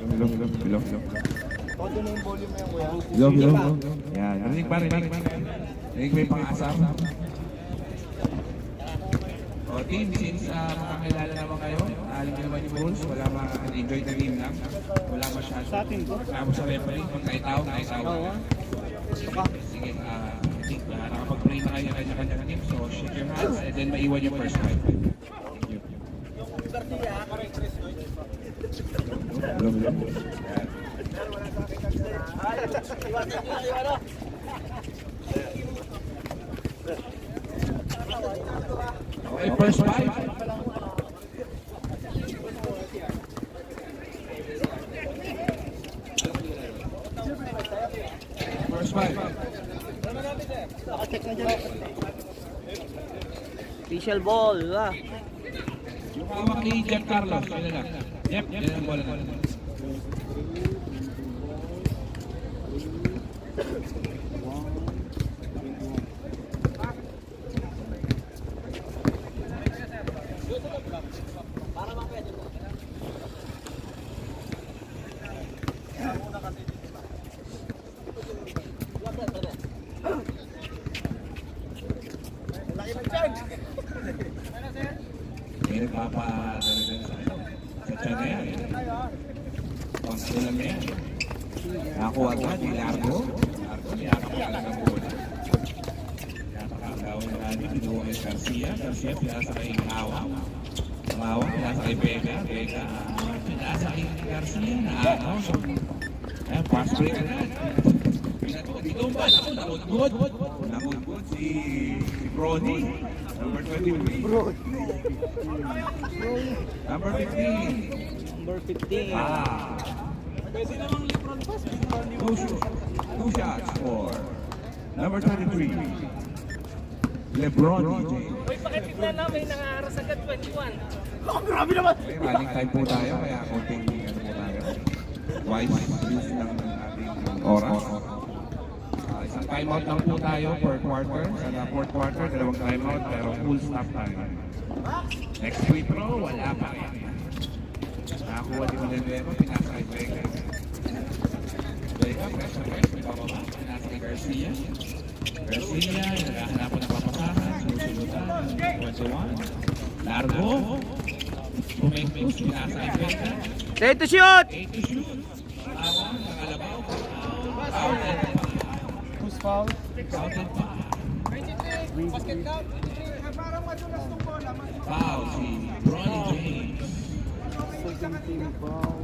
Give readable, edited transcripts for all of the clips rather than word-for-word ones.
Bilog. Todo na yung volume na yung kuya. Bilog. Yan, rinig pa. Rinig may pang-asam. O team, since makakilala naman kayo, alam niyo naman yung rules, wala enjoy the game lang. Wala masyado. Sa atin po? Kaya mo sa referee, kung naitaw. Oo. Gusto ka? Sige, I think nakapag-pray na kayo kanya-kanya team, so shake your hands and then maiwan yung first five. Thank you. Okay, first five. First five. Naka-check na dyan. Official ball, diba? Yung hawak ni Jeff Carlos, yun na lang. Yep, yun ang bola na. May nagpapadala din sa tiyan na yan. Pangsilang na yan. Nakakuha agad ni Largo. Niyakap ka lang ang bola. Napakagawin na natin. Pinuha kay Garcia. Pinasa kay Hawa. Pinasa kay Vega. Pinasa kay Garcia. Naakaw. Ayan, pass break na. Pinatulog. Nakudgod si Brody. Number 23. Number 15. Number 15. Pwede namang Lebron pass. Two shots for number 33. Lebron James. Uy, pakitignan namin, nangaharas agad 21. Grabe naman! Okay, running time po tayo, kaya konting ano po tayo. Wise use ng ating oras. Isang timeout lang po tayo per quarter. Sa fourth quarter, dalawang timeout, pero full stop tayo. Next free throw, wala pa rin. Nakakuha din mo din pinasa kay Vega. Vega, pressure, pababa, pinasa kay Garcia. Garcia, nagahanapan ng papasahan, susunod 21. Largo, Pumentos, pinasa kay Vega. Say to shoot! 8 to shoot. Awang, nakalabaw. Foul and Who's foul? foul si Bronny James. Second team foul.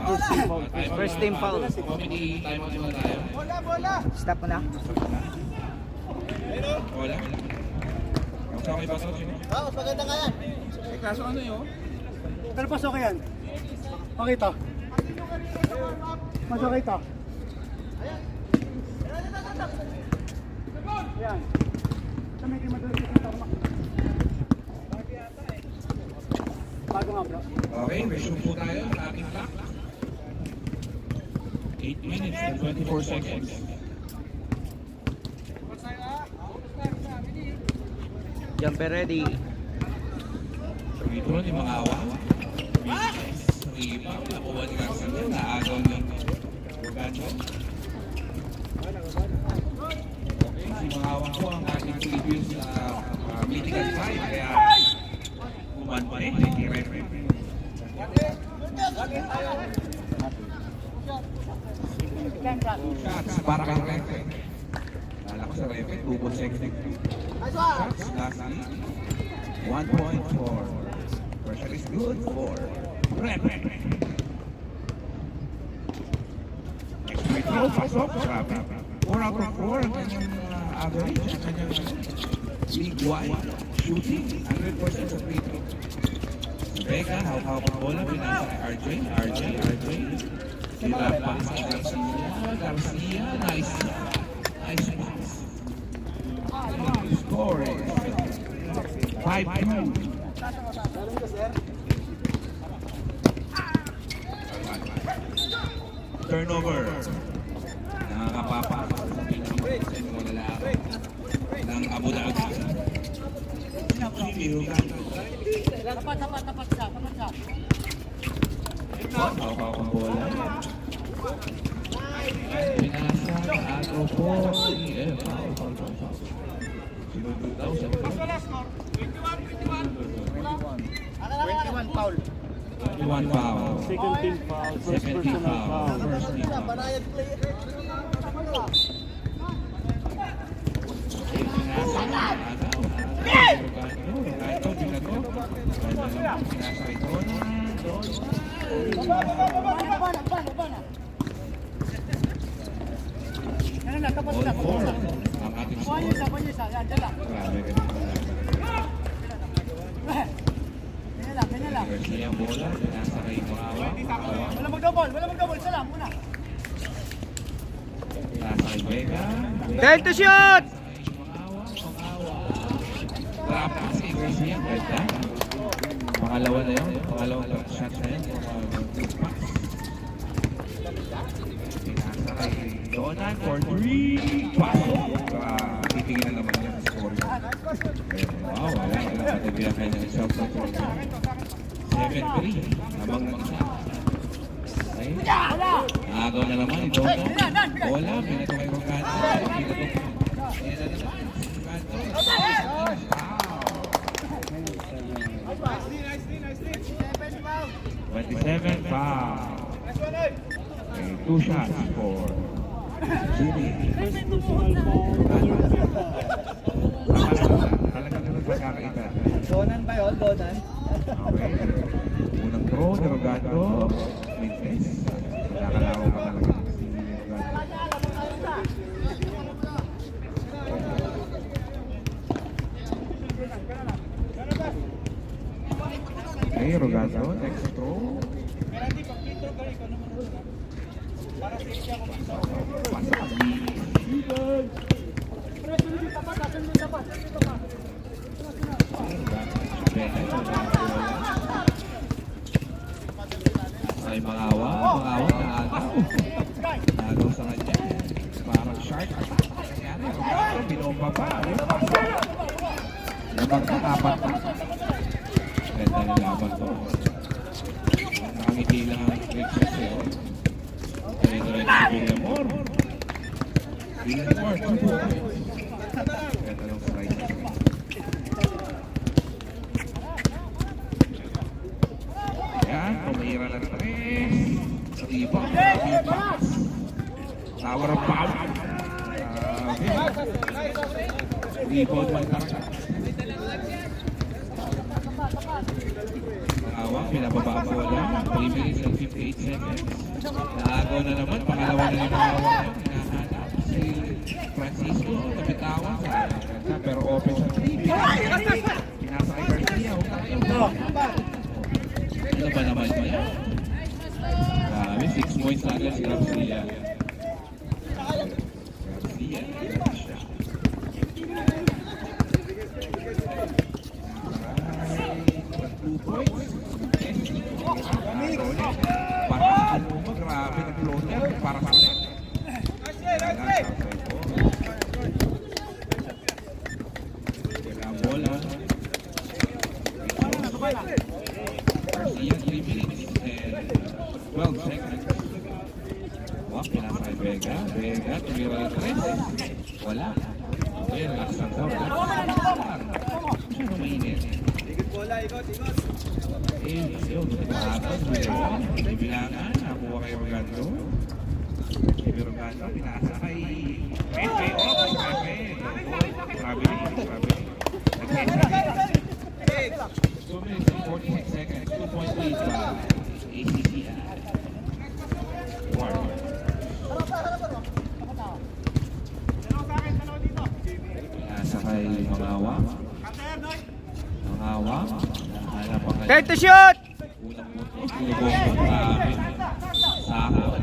First team foul. First team foul. Comedy timeout muna tayo. Stop mo na. Wala. Sa okay ba sa sino? Maganda ka yan. Kaso ano yun? Pero pasok yan. Pakita. Mas okay ito. Yan. Sa may madalas ito. Bago nga bro. Okay, resume po tayo sa ating clock. 8 minutes and 24 seconds. Jumper ready. Dito ni mga awa. Iba, nakuha ni Garcia. Naagaw ni Bogacho. Okay, si mga awa po ang ating previous mythical side. Kaya umantay, hindi referee. Shots para kay referee. Kala ko sa referee, 2 consecutive. Shots, lastly. 1 point for pressure is good for referee. Next free throw, pasok. Grabe. 4 out of 4 ang kanyang average. Ang kanyang league-wide shooting. 100% sa free throw. Vega, hawak ang bola. Pinasa kay RJ. Sila pass kay Garcia. Nice pass. Score is 5-2. Turnover. Nakakapapa sa pinaka-mga lalaki ng Abu Dhabi. Tapat siya. Hawak ang bola. Pinasa, agaw po. Foul. Sinunod daw siya. 21 foul. 21 foul. Second team foul. First Second team personal foul. foul. First team foul. Ano na, tapos All na. four ang ating score. Panyisa. Yan, dyan lang. Grabe, ganun talaga. Ganyan lang. Garcia ang bola, nasa kay Morawa. Wala mag-double. Isa lang, muna. Nasa kay Vega. Time to shoot! Trap si Garcia, ganda. Pangalawa na yun, pangalawang shot na yun. Nasa kay Donan for 3. Titingin na naman yan sa score. Wow, wala. Patabihan kayo ng self-control. 7-3. Habang na isa. Okay. Agaw na naman ito. Bola, pinato kay Rogano. Wow. 27 foul. Okay, 2 shots for Jimmy. First personal foul. Talagang ganun pagkakaita. Donan ba yun? Donan? Okay. Unang throw ni Rogando. Mintes. Nakakalawa pa talaga si Rogando. Okay, Rogando. Next throw. Ay, mangawa na agaw. Agaw sa kanya. Parang shark. Nangyari, binomba pa. Lamang na, apat na. Ganda ng laban ko. Nakangiti lang ang Richard sa'yo. Diretso si Villamor. Villamor, 2 points. Ganda ng strike. Ayan, pumira ng 3. Iba, tower of power. Rebound man talaga. Awang, pinababa ang bola. 3 minutes and 58 seconds. Naagaw na naman, pangalawa na yung awang. Hinahanap si Francisco, nabitawan sa ganda, pero open sa 3. Pinasa kay Garcia. Ano ba naman ba yan? Grabe, 6 points na agad si Garcia. Garcia, siya. Parang ano mo, grabe nag-floater. Parang ulit. Kaya bola. Garcia, 3 minutes and 12 seconds. Wow, pinasa kay Vega. Vega, tumira na 3. Wala. Okay, relax lang daw. Sino mainit? Yun. Tapos, bilangan. Nakuha kay Rogando. Kay Rogando, pinasa kay Pepe. Grabe. Nag-message. 2 minutes and 46 seconds. 2-point lead by ACCI. Warner. Pinasa kay Mangawa. Time to shoot! Unang tulog grabe. Sako.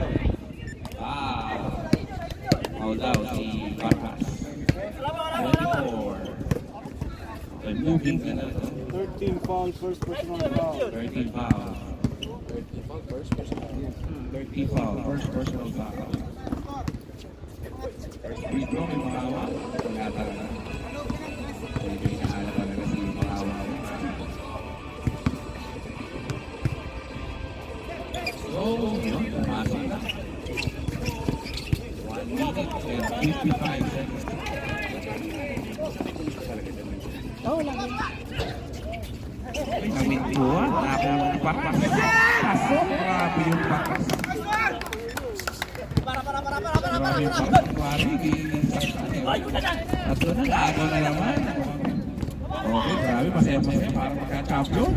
Foul daw si Vargas. 24. Okay, moving ka na. 13 foul, first personal foul. 13 foul. 30 foul, first personal foul. Free throw kay Mangawa. Wala talaga. Pwede inahala talaga si Mangawa. 55 seconds. Namintuan, nakakuha ng patas. Pasok, grabe yung patas. Grabe yung patas. Pari, tatlo na, lago na naman. Okay, grabe, masaya-masaya para magka-champion.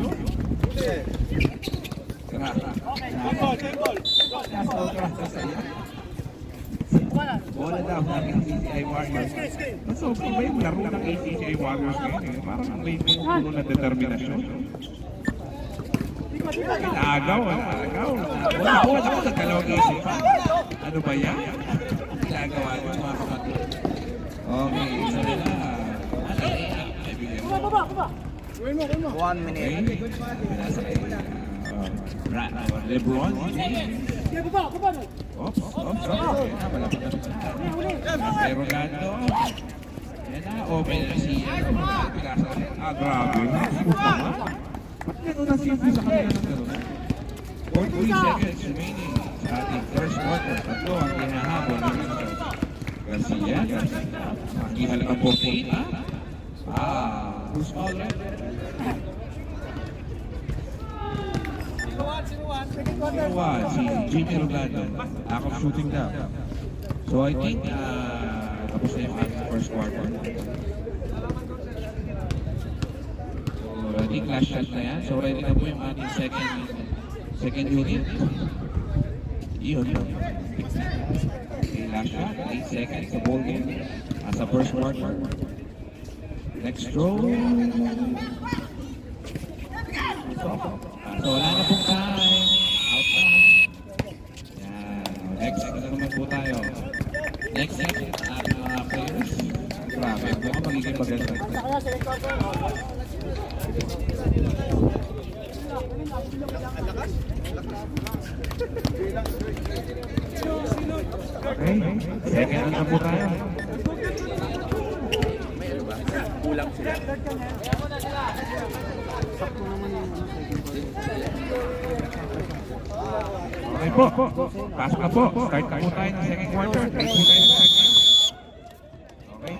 Bola daw ng ACCI Warriors. So, kung may laro ng ACCI Warriors ngayon, parang may puno na determinasyon. Agaw. Wala ako sa dalawang isip. Ano ba yan? Ginagawa nyo mga kapatid. Okay, isa nila. Baba. 1 minute. Nasa kay LeBron. Baba. Oops. Malapit na. Kay Rolando. Yan na, open na siya. Grabe. Ba't gano'n na simple sa kanila ng gano'n? 43 seconds remaining sa ating first quarter. Tatlo ang hinahabol ng Garcia. Makihal ang 48, ha? Who's all right? Si Jimmy Rolando. Lack of shooting daw. So I think tapos na yung ating first quarter. So I think last shot na yan. So ready na po yung ating second unit. Iyon lang. Okay, last shot. 8 seconds sa ball game. Sa first quarter. Next throw. So wala na pong time. Out na. Yan. Next na naman po tayo. Next set. Ating mga players. Grabe. Baka magiging maganda. Okay. Second na po tayo. Kulang sila. Okay po. Pasok na po. Start na po tayo ng second quarter. Start po tayo ng second. Okay.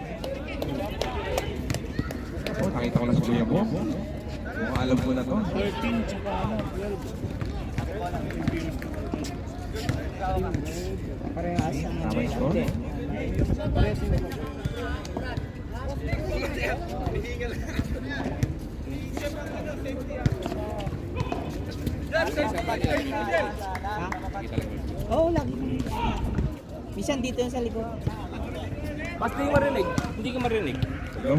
Nakita ko na sa Kuya Bo. Mukhang alam ko na to. 13 tsaka 12. Parehas. Tama yung score. Oo, lagi. Minsan dito yan sa likod. Basta yung marinig. Hindi ka marinig. Hello?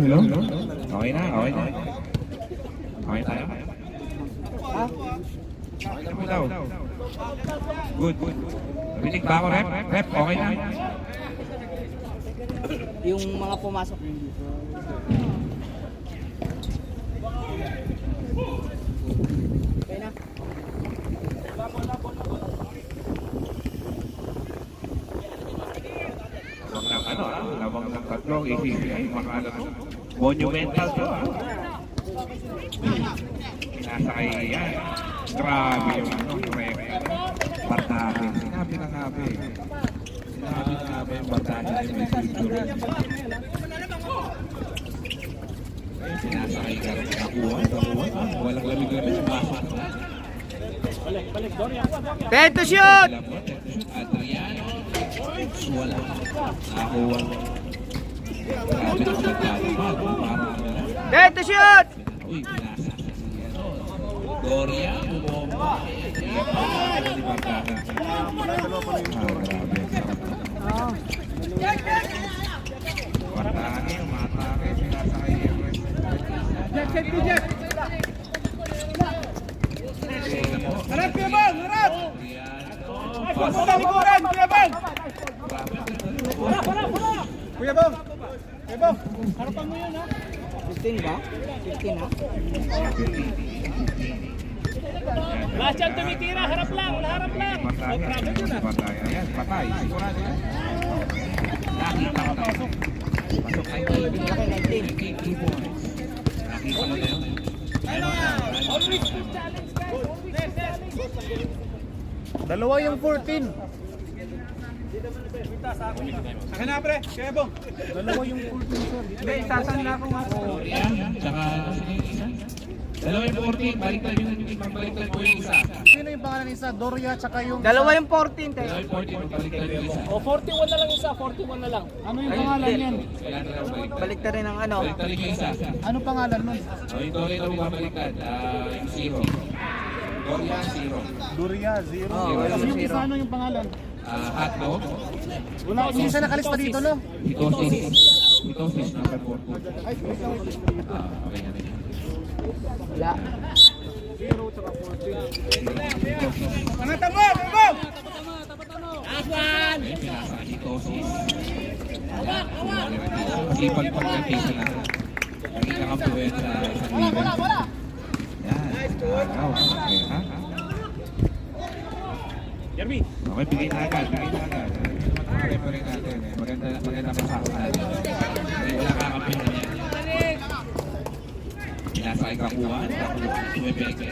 Okay na. Okay tayo. Ha? Okay na po daw. Good. Narinig ba ako, Rep? Rep, okay na. Yung mga pumasok. Okay na. Labang ng tatlong ACCI, makala to. Monumental to, ha? Nasa kay yan. Grabe yung rep. Batahin. Sinabi na nga ba eh. Yung batahin ay may future. Sinasakay ka rin. Nakuha. Walang lamig-lamig. Pasok na. Balik, Dorian. Ten to shoot! Adriano. Wala. Nakuha. Grabe na magkano. Parang Ten to shoot! uy, pinasa. Doria, bumomba. Di ba grabe? Matake, pinasa kay Everest. Jack. Harap, Kuya Bang! Harap! Basta sa likuran, Kuya Bang! Kuya Bang! Harapan mo yun, ha? 15 ba? 15 ha? Last yan tumitira. Harap lang. Patay. Ayan, patay. Sigurado yan. Nakita ko tayo. Pasok tayo. Okay, 19. Nakita mo na yun. Always good challenge, guys. Always good challenge. Dalawa yung 14. Akin na, pre. Kaya bong. Dalawa yung 14, sir. Hindi, isasan na ako nga. Gloria, tsaka sino yung isa? Dalawa yung 14, baliktad po yung isa. Sino yung pangalan ni isa? Doria, tsaka yung... Dalawa yung 14, tayo. Dalawa yung 14, baliktad yung isa. O, 41 na lang isa, 41 na lang. Ano yung pangalan yan? Kaya na lang baliktad. Balik na rin ang ano. Baliktad yung isa. Ano pangalan nun? O, yung Doria na bumabaliktad, yung 0. Doria, 0. Doria, 0. Oo, Kasi yung zero. isa, ano yung pangalan? Hotdog, Wala, yung isa nakalista dito, no? Hitosis number 4. Ay, ikaw. Okay na rin. Wala. 0 tsaka 14. Angatan mo, bong! May pinasa hitosis. Masipag pagkakisa na. Nakita ka po yun sa isang liga. Yan. Okay, ha? Jeremy. Okay, bigay na agad. Mga referee natin. Maganda pasakan. Wala kakampi na yan. Pinasakay kakuha. Tumipeke.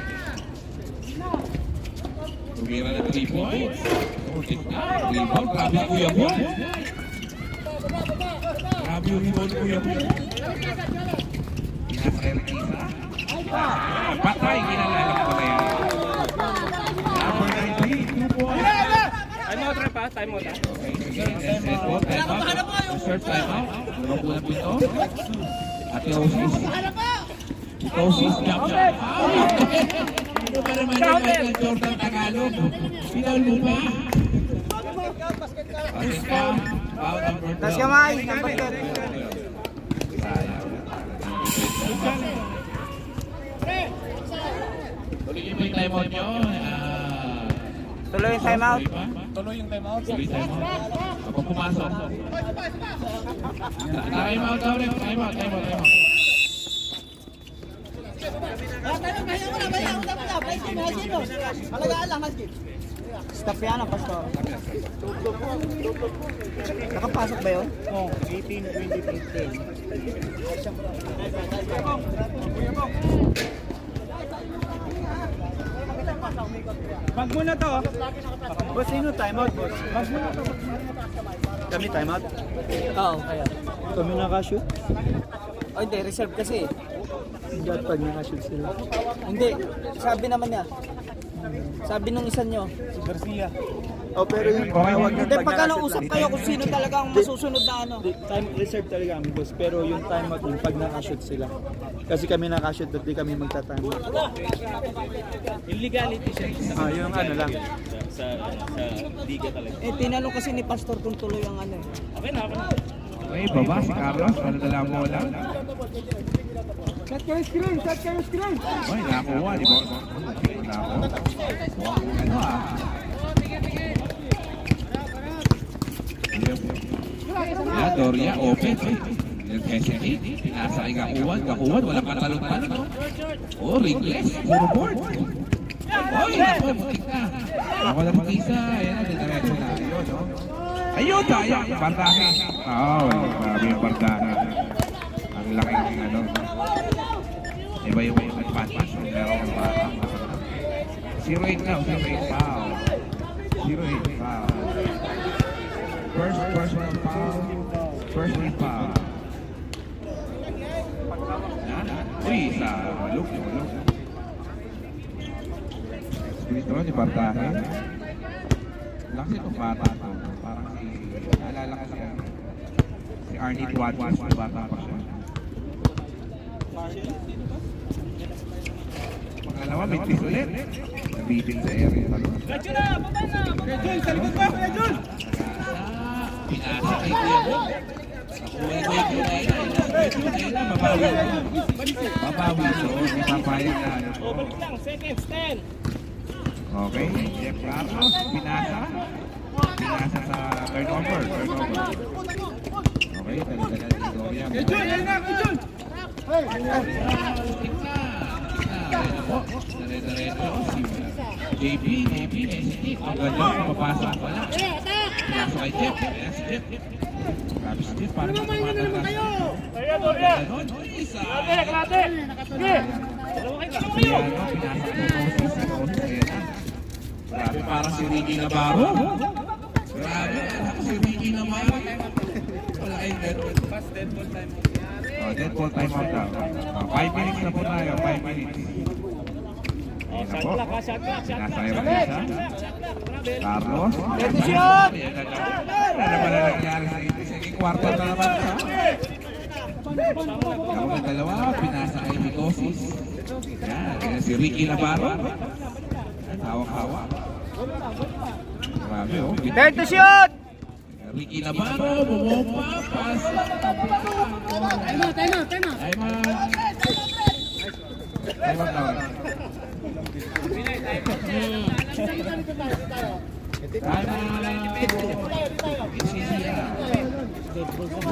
Tumira na 3 points. Rebound. Grabe yung kuya mo. Grabe yung rebound kuya mo. Pinasakay na isa. Patay. Kinalala ko na yan. Number 19. 2 points. Time out, rep ha? Time out ha? Third time out. Ano po na po ito? Ate Osis. Ate Osis, jump shot. Ano ba naman yung Michael Jordan Tagalog? Pinaul mo ba? Pati pa. Foul number 12. Tas kamay, number 10. Sayang. Tuloy niyo ba yung time out nyo? Tuloy yung timeout. Tuloy yung timeout. Tuloy time out. Kapag pumasok. Time out daw rin. Time out. Stop yan ang pastor. Nakapasok ba yun? Oh, 18, 20, 15. Mag muna to. Boss, sino timeout, boss? Mag muna to. Kami timeout? Oo, kaya. Kami nakashoot? O hindi, reserve kasi. Hindi at pag nakashoot sila. Hindi, sabi naman niya. Sabi nung isa nyo. Si Garcia. Oh, pero yung tawag Hindi, pag ano, usap kayo kung sino talaga ang masusunod na ano. time reserve talaga kami, boss. Pero yung timeout yung pag nakashoot sila. Kasi kami nakashoot at di kami magta-timeout. Illegality siya Yung ano lang. sa liga talaga. Eh, tinanong kasi ni Pastor kung tuloy ang ano. Okay na, okay na. Okay, baba si Carlos. Paladala mo lang. Set kayo screen! Set kayo screen! Uy, nakakuha, di ba? Nakakuha. Ano ah? Yeah, Doria, open. Yung hesitate. Pinasakay kakuhan. Walang katalog-talog. Oh, ringless. Puro board. Uy, ako, mutik na. Ako na mag-isa. Ayan na, diretso na. Ayun, no? Ayun, sayang. Bardahe. Oo, grabe yung bardahe. Ang laking ano. Iba yung nag-pass. Pero ang bata. 0-8 now. 0-8 foul. 0-8 foul. First personal foul. First lead foul. Uy, sa maluk. Dito ni Bardahe. Laki itong bata to. Parang si... Naalala ko si Arnie Duatos. Bata pa siya. Pangalawa, may twist ulit. Nabitin sa area. Radyo na! Baba na! Kuya Jun, sa likod mo, Kuya Jun! Pinasa kay Kuya Bo. Kuya Kuya mabawi. Mabawi so, hindi papayag na. O, balik lang. Seconds, 10. Okay, Jeff Carlos, pinasa. Pinasa sa turnover. Okay, talaga si Doria. Kuya Jun, yan na, Kuya Jun! JP, hesitate. Ang ganda, papasok pala. Pinasa kay Jeff. Ayan si Jeff. Grabe si Jeff, parang matamatag na. Kaya, Doria! Ganon, isa. Klate! Sige! Dalawa kayo! Ano, pinasa ko Moses. Ayan na. Grabe, parang si Ricky Navarro. Grabe, si Ricky naman. Wala kayong ganun. Oh, dead ball time out daw. 5 minutes na po tayo, 5 minutes. Oh, Ayan na shot po. clock, ha, shot clock, shot Nasa clock. Ironisa. Carlos. Ready, shot! Ayan na naman. Ano naman na nangyari sa ito? Sige, kwarto na naman siya. Ako ng dalawa, pinasa kay Mikosis. Ayan si Ricky Navarro. Hawak-hawak. Grabe, oh. Third to shoot! Ricky Navarro, bumompa, pass. Time out. Time out daw.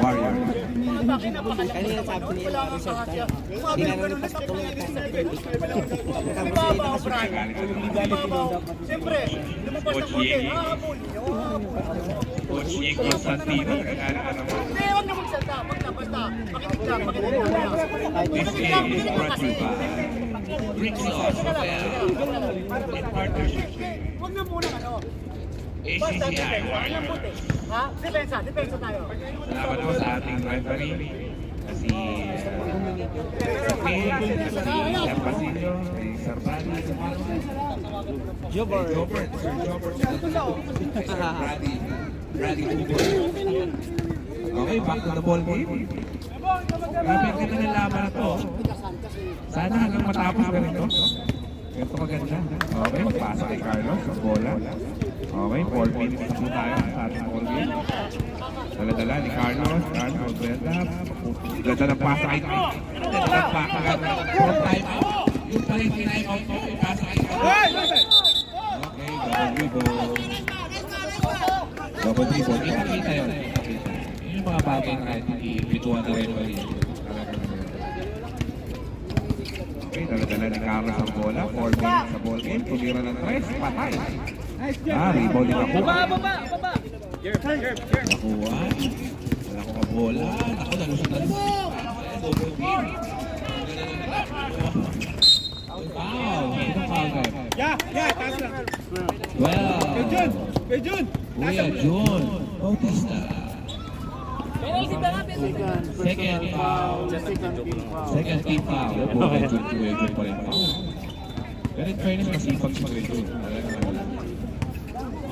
Warrior. Kanina sabi nila, reset tayo. Hindi na rin pas ko lang sa 30. Tapos Siyempre, lumabas na konti. Coach Nick Constantino. Hindi, huwag na magsalta. Basta, makinig lang, lang. This game is brought to you by Rick Sauce Hotel in partnership with Huwag na muna Basta, ACCI Warrior. Ha? Depensa tayo. Salamat po sa ating referee na si Sapin, si Sir Basilio, si Sir Bani, Jobber. Sir Jobber, Brady Hooper. Okay, back to the ball game. Grabe ang ganda ng laban na to. Sana hanggang matapos na rin to. Ganito maganda. Okay, pasa kay Carlos sa bola. Okay, 4 minutes na po tayo sa ating ball game. Dala-dala ni Carlos. Carlos, Brenda. Ganda ng pasa kay Carlos. Ganda ng pasa kay Carlos. 4 time out. Yung pala yung time out mo, yung pasa kay Carlos. Okay, double dribble. Double dribble. Kita yun. Yun yung mga bagay na kahit hindi pituan na rin. Okay, dala-dala ni Carlos ang bola. 4 minutes sa ball game. Tumira ng 3. Patay. Rebound din ako. Baba! Nakuha. Wala ko ang bola. Naku, nalusot na lusot. Double game. Foul. Ito foul time. Taas lang. Well. Kay Jun. Kuya Jun Bautista. Second foul. Second team foul. Kuya Jun pa rin foul. Pero in fairness, masipag si Kuya Jun.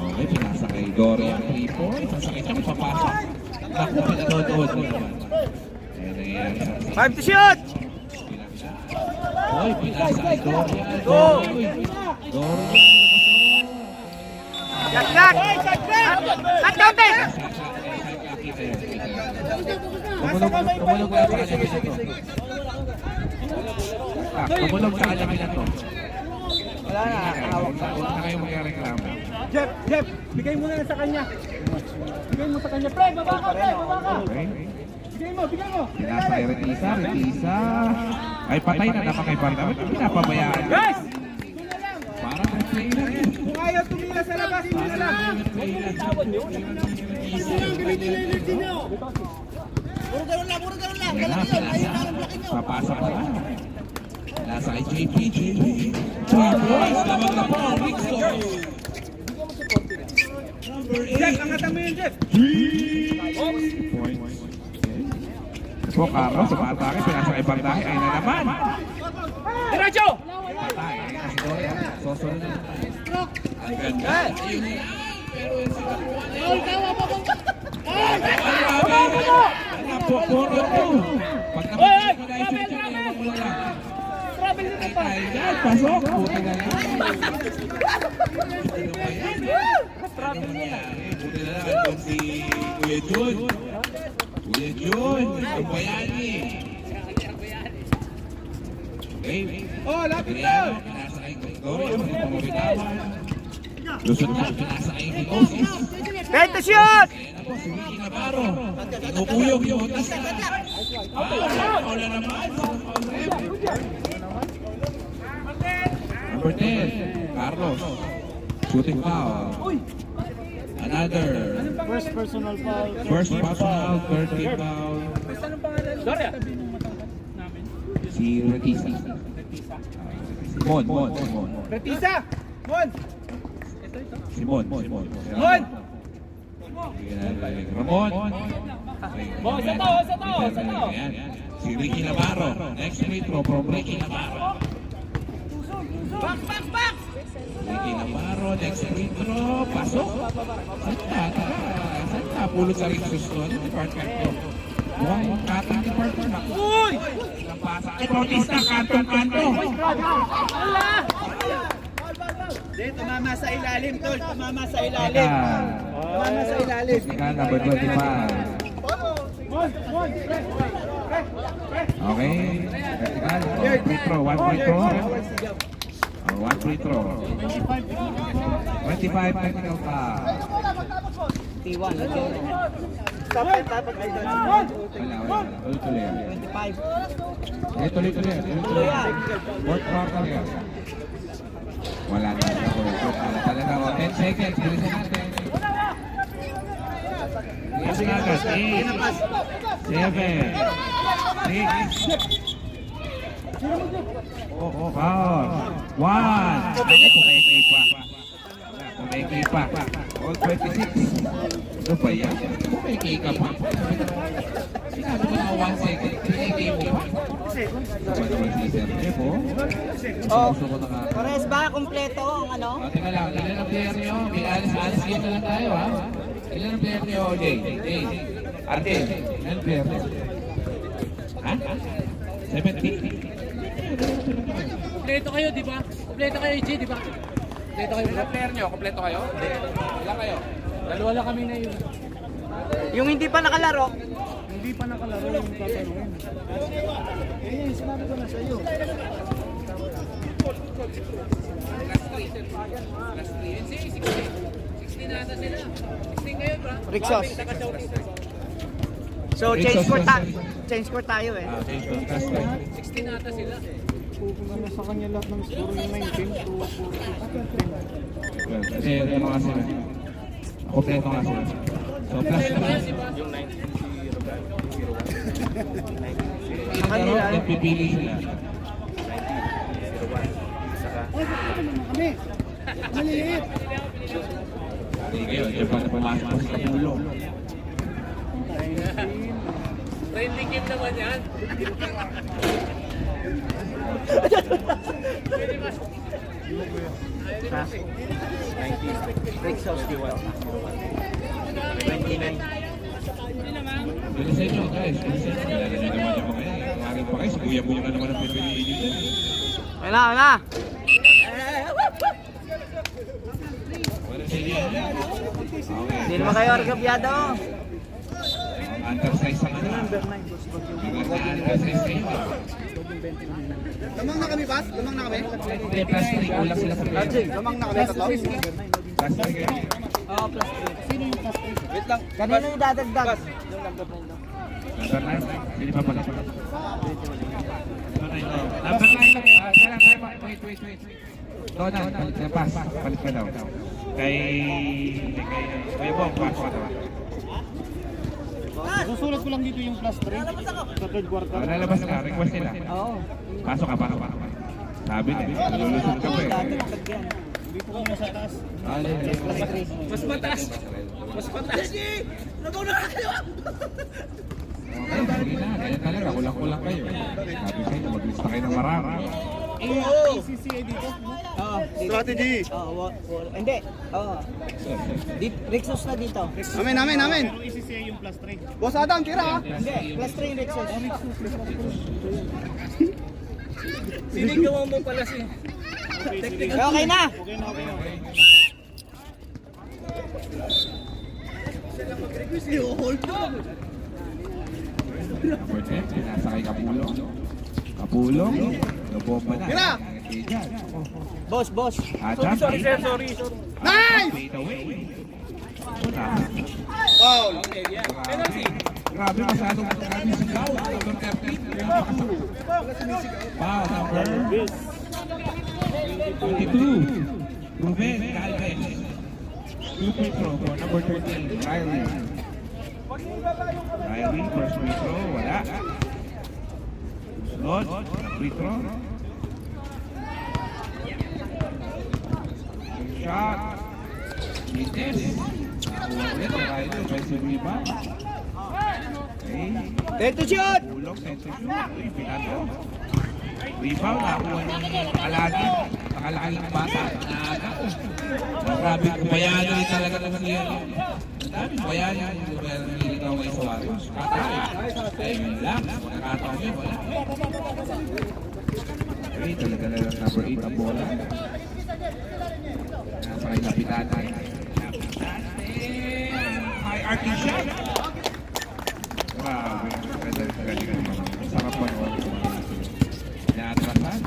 Okay, pinasa kay Dorian 3 points. Ang sakit siya, papasok. Naku, pinanood mo naman. Ayan nangyayari sa 5 to shoot! Oy, pinasa kay Dorian. Go! Dorian. Shot clock! Shot counted! Tumulog lang sa kanya ito. Tumulog sa kanya ito. Wala na, hawak na. Huwag na kayong magreklamo. Jeff, bigay mo na sa kanya. Bigay mo sa kanya. Pre, baba ka. Okay? Bigay mo. Pinasa kay Retisa. Ay, patay na naman kay Barda. Ba't pinapabayaan? Guys! Parang play na rin. Kung ayaw tumila sa labas, tumila lang. Yan na, pinasa. Papasa pa lang. Nasa kay JP. 2 points. Lamang na po. Rickson. Number 8. Jeff, angatan mo yun, Jeff. 3 points. So, Carlos, sumatake. Pinasa kay Bardahe. Ay na naman. Diretso! Patay. Ay na si Dorian. Sosunod na. Ang ganda. Ayun na lang. Pero yung pag nakapagod ka na yung shoot niya, wala lang. Travel dito pa! Ay, yan, pasok. Buti na lang. Ano ba yan? Ano nangyari? Buti na lang. Ito si Kuya Jun. Kuya Jun. Ang bayani. Okay. Oh, lapit na. Adriano, pinasa kay Dorian. Hindi pa mabitawan. Lusot na, pinasa kay Mikosis. 10 to shoot! Ayan na po, si Ricky Navarro. Inukuyog yung utas na. Wala naman. Number 10, Carlos. Shooting foul. Another. First personal foul. First personal, third team foul. Doria! Si Retisa. Simon. Retisa. Mon. Simon. Mon. Ramon. Sa to. Si Ricky Navarro. Next free throw from Ricky Navarro. Ricky Navarro, next free throw. Pasok. Saan ka? Pulot sa Rixos to. Ano department to? Mukhang cutting department. Uy! Napasa. Ay, Bautista, kantong-kanto. Hindi, tumama sa ilalim, tol. Tumama sa ilalim. Tumama sa ilalim. Ika, number 25. Okay. Vertical. Free throw. One free throw. One free throw. 25 technical foul. T1. Stop it, dapat ay Wala. Tuloy. 25. Tuloy. Fourth quarter yan. Wala na. Talaga ako. 10 seconds. Bilisan natin. Bilisan natin. 8, 7, 6. Foul. 1. Pumeki pa. All 26. Ano ba yan? Pumeki ka pa. Sinabi ko na 1 second. Pumeki mo pa. Ano ba naman si Sir Epo? Gusto ko na Ores ba? Kompleto ang ano? Teka lang, ilan ang player niyo? May alis-alis game na lang tayo, ha? Ilan ang player niyo, Jay? Ate, ilan ang player niyo? Ha? 17? Kompleto kayo, di ba? Kompleto kayo, G, di ba? Kompleto kayo. Ilang player nyo? Kompleto kayo? Ilan kayo? Dalawa lang kami na yun. Yung hindi pa nakalaro. Hindi pa nakalaro yung tatanungin. Eh, sinabi ko na sa iyo. Last 3. Yun, 16 na ata sila. 16 kayo, bro. Rixos. So, change score tayo eh. Change to class 16 na ata sila. Pupunta na sa kanya lahat ng score yung 19 to 40. Kasi ano nga sila? Kompleto nga sila. So, plus 3. Sa kanila. Nagpipili sila. Maliit! Hindi kayo, dyan pa na pumasok pa sa ulo. Trending game naman yan. Rixos. 29. Bilisan nyo, guys. Bilisan nyo. Kilala nyo naman yung mga yan. Maraming pa kayo. Si Kuya Buya na naman ang pipiliin nyo dyan. Wala. Wala sa inyo. Okay. Hindi naman kayo orgabyado. Undersize ang ano. Undersize kayo. Lamang na kami, Bas? Lamang na kami? Hindi, plus 3. Kulang sila sa player. Lamang na kami, tatlo? Plus 3 kayo. Oo, plus 3. Kanino yung dadagdag? Number 9. Hindi pa pala. Number 9. Wait. Donald, palit na pass. Palit ka daw. Kay Bong, pass ka daw. Susulat ko lang dito yung plus 3 sa third quarter. Lalabas ka, request nila. Oo. Pasok ka. Sabi na, nalulusog ka pa eh. Dadagdag yan. Hindi po kami sa taas. Plus 3. Mas mataas. Okay, sige na, ganyan talaga, kulang-kulang kayo. Sabi sa inyo, mag-lista kayo ng marami. ACCA dito. Oo. Strategy. Oo. Hindi. Oo. Rixos na dito. Amen. Pero ACCA yung plus 3. Boss Adam, tira ha? Hindi. Plus 3 yung Rixos. Sinigawa mo pala si... Okay na. Okay na. Number 10, pinasa kay Kapulong, nabomba na. Tira! Boss. Adam, Sorry. Nice! fade away. Foul! Grabe, masyadong sigaw. Number 13. Foul, number 22. Ruben Galvez. 2 free throw for number 13, Riley, first free throw, wala. Sunod, free throw. Shot. Lites. Ulit, Riley. offensive rebound. Okay. Ready to shoot! Ulong, center shoot. Uy, pinado. Rebound, nakuha ng Alagi. Nakalaking bata. Grabe, bayano rin talaga naman yan. Dami, bayano. Nilitaw kay Suarez. Katay. Ayun lang. Nakataw yun, wala. Okay, talaga na number 8 ang bola. Pakilapitan tayo. High arcing shot. Grabe. Galing naman. Sarap pa naman. Inatrasan.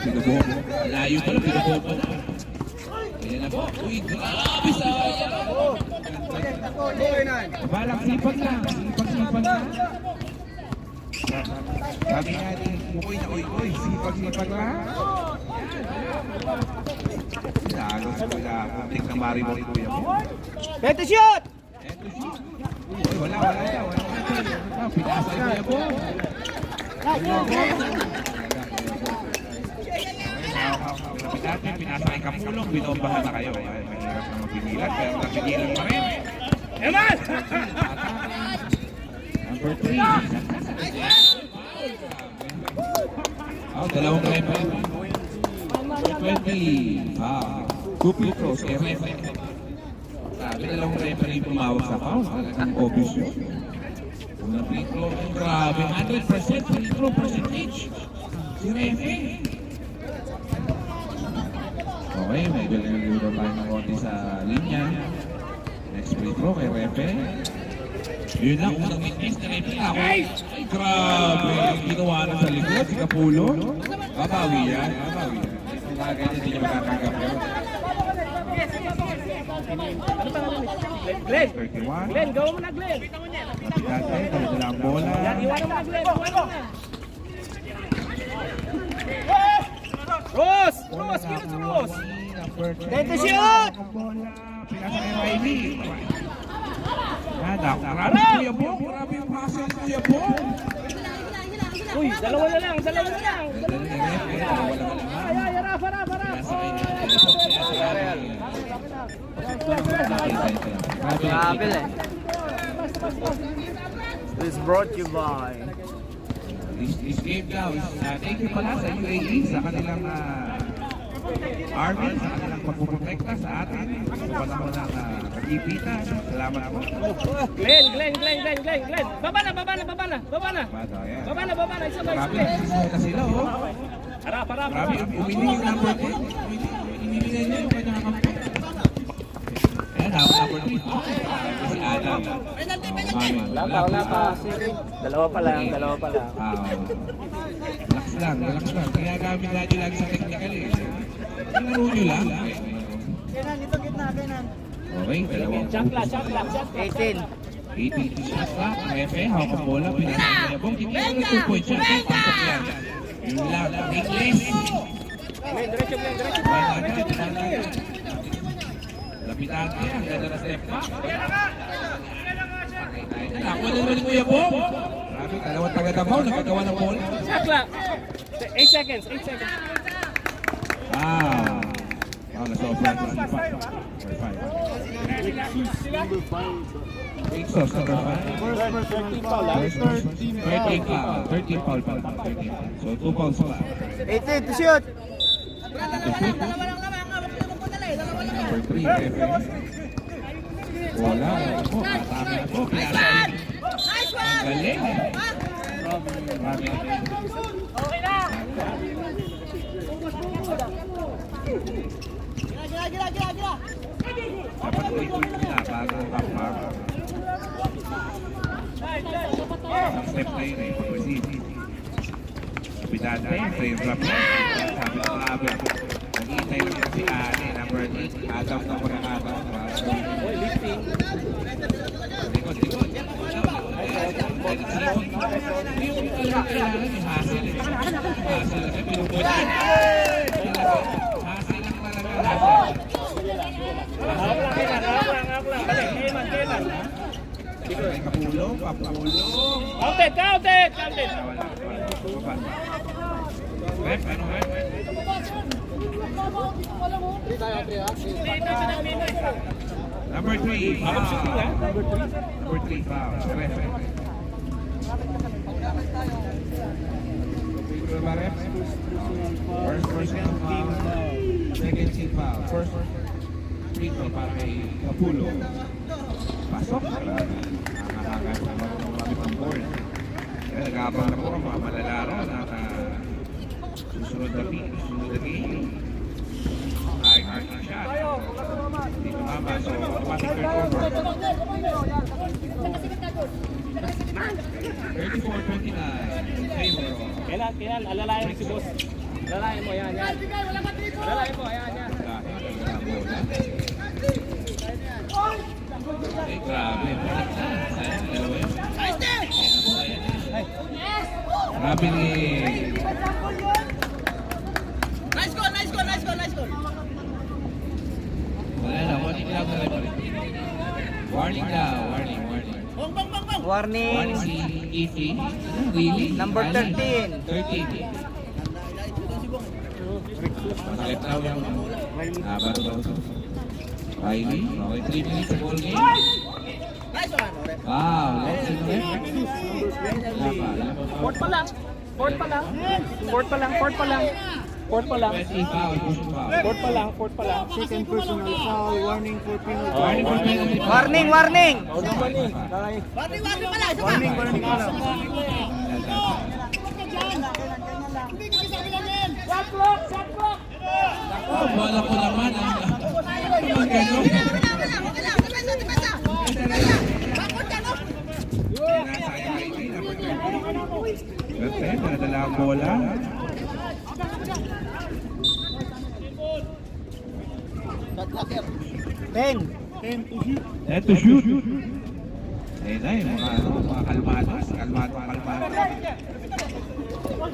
Pinubuhok. Layo pala, pinubuhok pa na. Ayan na po. Uy, grabe sayang. Balang sipag lang. Sipag lang. Sabi natin, uy na uy. Sipag lang. Sinagos ko na kunting na maribor ito yan. Ready to shoot! Uy, wala. Pinasay ko yan po. Natin, pinasay Kapulong, binombahan na kayo. Ay, mahirap na mapigilan, pero napigilan pa rin. Eman! Number 3. Dalawang referee. Number 20. Two free throws, kay referee. Sabi, dalawang referee pumawag sa foul. Talagang obvious yun. Unang free throw, grabe, 100% free throw percentage. Si referee. Okay, medyo niluluto tayo ng konti sa linya. Next free throw kay Repe. Yun lang, unang witness na Repe ako. Ay, grabe! Ginawa na sa likod, si Kapulo. Babawi yan. Kung mga ganyan, hindi niya matatanggap yun. Glenn! 31. Glenn, gawin mo na, Glenn! Napitan tayo, dala ang bola. Iwanan mo na, Glenn! Iwanan mo na! Ross! Kilos Ross! Ready to shoot! Pinasa kay Riley. Grabe Kuya Bong. Grabe yung pasok ng Kuya Bong. Uy, dalawa na lang! Dalawa na lang. Ay, Rafa! Grabe eh. This brought you by... This game now is thank you pala sa UAE sa kanilang army, sa kanilang pagpuprotekta sa atin. Sa panahon ng kagipitan. Salamat po. Glenn! Baba na! Isabay! Grabe nagsisita sila, oh. Harap! Grabe, umili yung number 10. Inilingay niya yung kanyang kampo. Ayan, number 3. Si Adam. Wala pa. Dalawa pa lang. Relax lang. Kaya gamit natin lang sa technical eh. Tinaro nyo lang. Okay, dalawang Chakla! 18. 18 shots lang. Refe, hawak ang bola. Pinasang kaya bong. Hindi mo na 2 points yan. Pasok yan. Yun lang. English. Diretso! Lapitan kaya. Ganda na step back. Nakuha na naman ni Kuya Bong. Grabe, dalawang taga-Davao. Nagkagawa ng bola. Chakla! 8 seconds! Nasobra. Number 5. 8 sauce, number 5. First 13 foul pa. So 2 fouls pa. 18 to shoot! Number 3, Refe. Wala. Ako, atake ako. Pinasa. Galing. Grabe. Dapat quick na bago kapag. Ang step na yun eh, pag-receive. Kapitan na yun, frame drop na. Sabi ko nga ba, nag-iintay lang si Ani, number 8, Adam na po ng Adam. Likod. Hindi mo kailangan yung hassle eh. Hassle lang, pinupunin. Hassle lang talaga, hassle. Kailan! Kapulong. Counted! Ref, ano ref? Number 3, foul. Number 3, foul. Referee. First foul. Second team foul. First free throw para kay Capulo. Pasok. Nakakakas naman ng mga bitang board. Kaya nag-aabang na po ang mga malalaro na susunod na game. Ay, shot. Dito mama. So, automatic turnover. 34-29. Favor of. Kailan, alalayan mo si boss. Alalayan mo, yan. Alalayan mo, yan. Ay, grabe. Grabe ni... Nice goal. Wala na, warning daw. Warning daw, warning. Bang. Warning si Easy. Really? Number 13. 13. Masakit daw yung... bato daw. Riley. Okay, 3 minutes sa ball game. Wow, let's see. Fourth pa lang. Fourth pa lang. Second personal foul, warning for penalty. Warning for penalty. Warning. Warning pala. Oh, bola ko naman. Ang gano'n. Nadala ang bola. Ten To shoot. Ayun na yun, mga kalmados. Kalmado.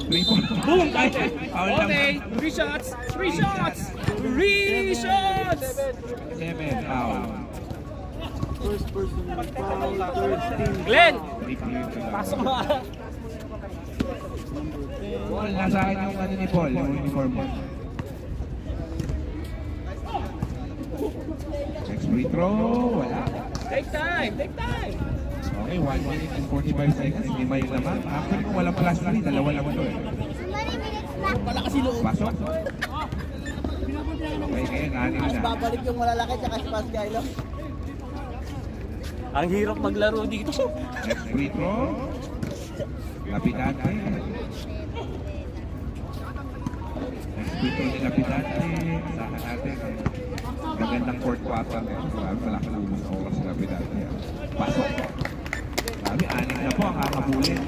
3 points. Boom! Foul lang. Three shots. 7, foul. first personal foul, third team. Glenn! Pasok mo. Paul, nasa akin yung ano ni Paul, yung uniform mo. Next free throw, wala. Take time. Okay, 1 minute and 45 seconds, hindi may naman. Actually, kung walang plus na rin, dalawa lang ito eh. Pasok. Okay, kaya nanin na. Babalik yung malalaki tsaka si Pascalo. Ang hirap maglaro dito. Next free throw. Lapidante. Next free throw ni Lapidante. Sahan natin. Magandang court quarter na yun. Malaki na ubus na oras si Lapidante. Pasok. Sabi, 6 na po ang kakabulin.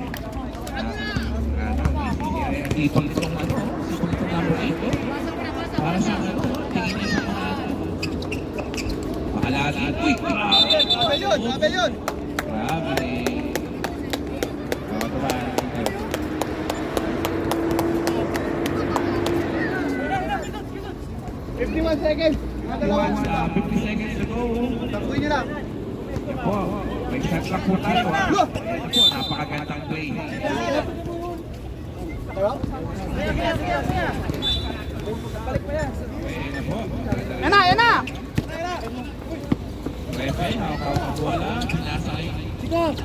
Ipon itong ano. Ipon itong number 8. Para sa ano. Tingin niya sa mga makalagi. Uy! Grabe yun! Grabe eh. Oo, tumaan dito. seconds. 50 seconds to go. Tapuin nyo lang. Yan po. May shot lang po tayo. Yan po, napakagandang play. Ayan po. Yan na! Refe, hawak ang bola. Pinasa kayo.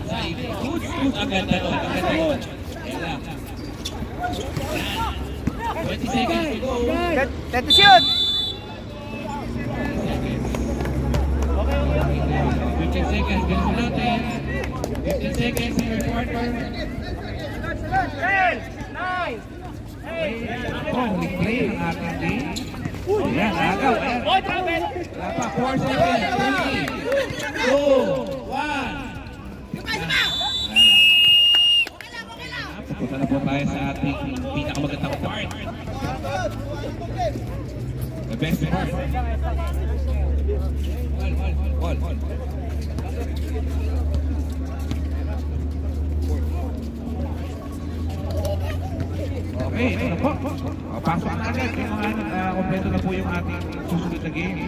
Sa ikot. Ang ganda doon. Ang ganda doon. Ayan lang. 20 seconds to go. Set to shoot! 15 seconds. Ganun natin. 15 seconds in your quarter. 10, 9, Oh, play ang ating game. Ayan, agaw. Ayan. Wala pa. 4 seconds. 3, 2, 1. Pupunta na po tayo sa ating pinakamagandang part. The best part. All. Okay, ito na po. Pasok na agad. Yung mga kompleto na po yung ating susunod na game.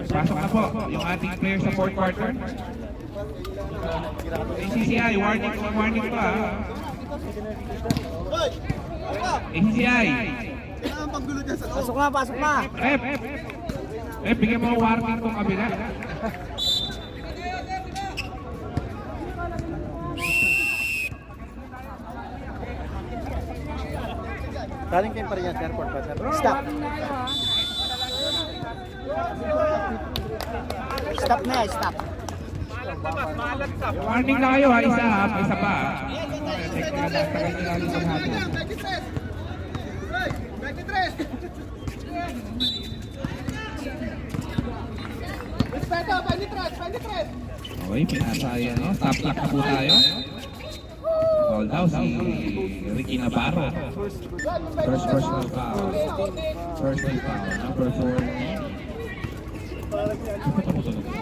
Pasok na po yung ating player sa fourth quarter. ACCI, warning pa. ACCI, Pasok na, pasok na. Bigyan mo warning kung kabila. Galing kayo pa rin yan, airport pa, sir. Stop. Stop na, stop. Warning na kayo ha, isa pa. Check na lang, tagal nyo lang yung hapon. Okay, pinasa yan, no? Top lock na po tayo. Hold daw si Ricky Navarro. First personal foul. Personal foul, number 4.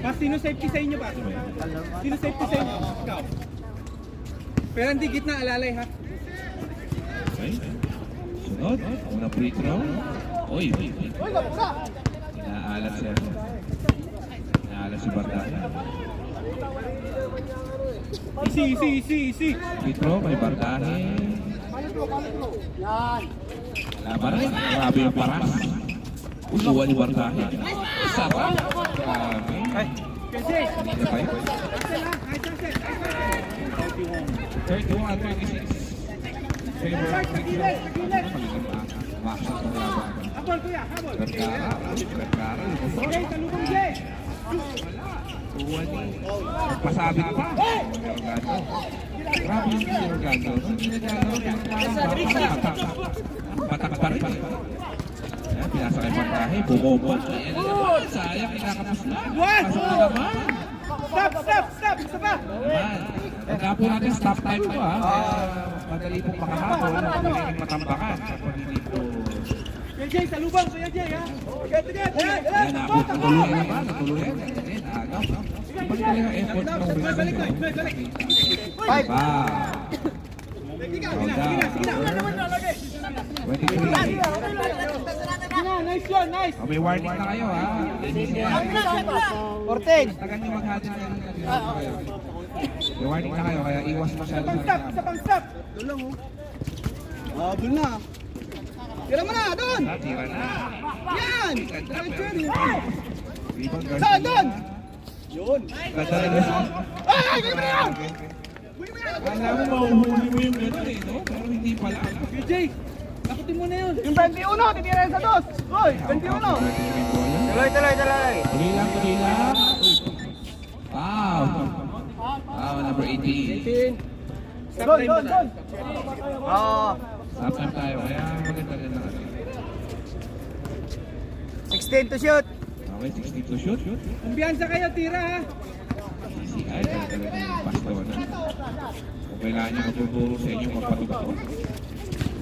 Pas, sino safety sa inyo, Pas? Sino safety sa inyo? Ikaw. Pero hindi gitna, alalay ha. Okay. Sunod, una free throw. Uy. Inaalat siya. Inaalat si Bardahe. Easy. Free throw, may Bardahe. Laban rin. Grabe yung paras. Usuan ni Bardahe. Sarap. Grabe. Hindi na tayo. 31-36. Favor. Maksa sa laban. Habol, kuya, habol. Vergara. Jay, talubong Jay. Pasabit pa. Grabe yung si Organo. Hindi naglalaro. Patak pa rin. Ayan, pinasa kay Bardahe. Bumobot. Ayan naman. Sayang, kinakapos na. Pasok na naman. Stop. Isa pa. Naman. Pagka po natin stop time po ha. Madali pong makahabol. Pwedeng matambakan. Kapag hindi po... Kuya Jay, talubong, Kuya Jay ha. Ayan, natuluyan naman. Natuluyan. Ayan, agaw. Pag talaga effort ng Balik. Ba? Hold down. 23. Nice yun, nice. May warning na kayo ha. 14. Tagal nyo maghati na kayo. May warning na kayo kaya iwas masyado sa Isa pang stop. Doon na. Tira mo na, doon! Tira na. Yan! Rebound guard. Saan, doon? Ganda rin yun. Ay, ganyan na yan! Alam mo, mahuhuli mo yung gano'n eh, no? Pero hindi pala. Kuya Jay, takutin mo na yun. Yung 21, titira yan sa dos! Hoy, 21! Tuloy. Tuloy lang. Wow. Wow, number 18. Doon! Oo. Stop time tayo. Kaya maganda rin lang. 16 to shoot. Okay, 16 to shoot. Kumbiyansa kayo, tira ha. CCI, talaga yung pasto na. Kung kailangan nyo matuturo sa inyo magpatugto.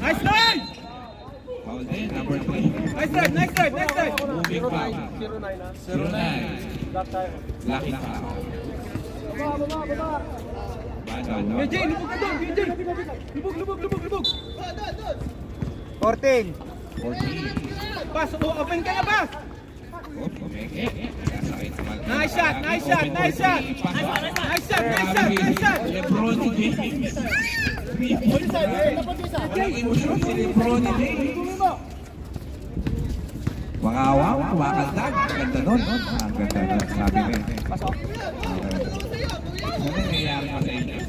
Nice try! Foul din, number 3. Nice try. Moving foul. 09. Lucky foul. Kuya Jay, lubog ka doon, Kuya Jay. Lubog. 14. 14. Pas, open ka na, Pas. Oh, pumeke. Nasakit naman. Nice shot. Lebron James. Walang emosyon si Lebron James. Wangawaw, kumakaldag. Ganda nun. Ang ganda nun. Sabi ko eh. Ano nangyayari pa sa inyo?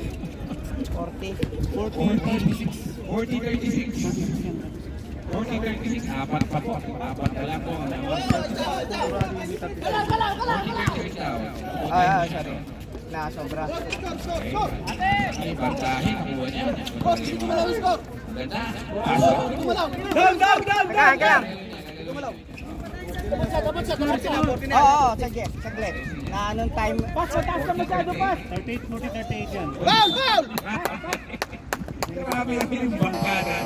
40-36. Apat pa po. Apat na lang po. 40-36 daw. Sorry. Sobra. Ay, Bardahe, nakuha niya. Ang ganda. Pasok. Down. Teka lang. Oo, saglit. Na anong time? Pas, mataas ka masyado, Pas. Foul! Grabe yung bangkada.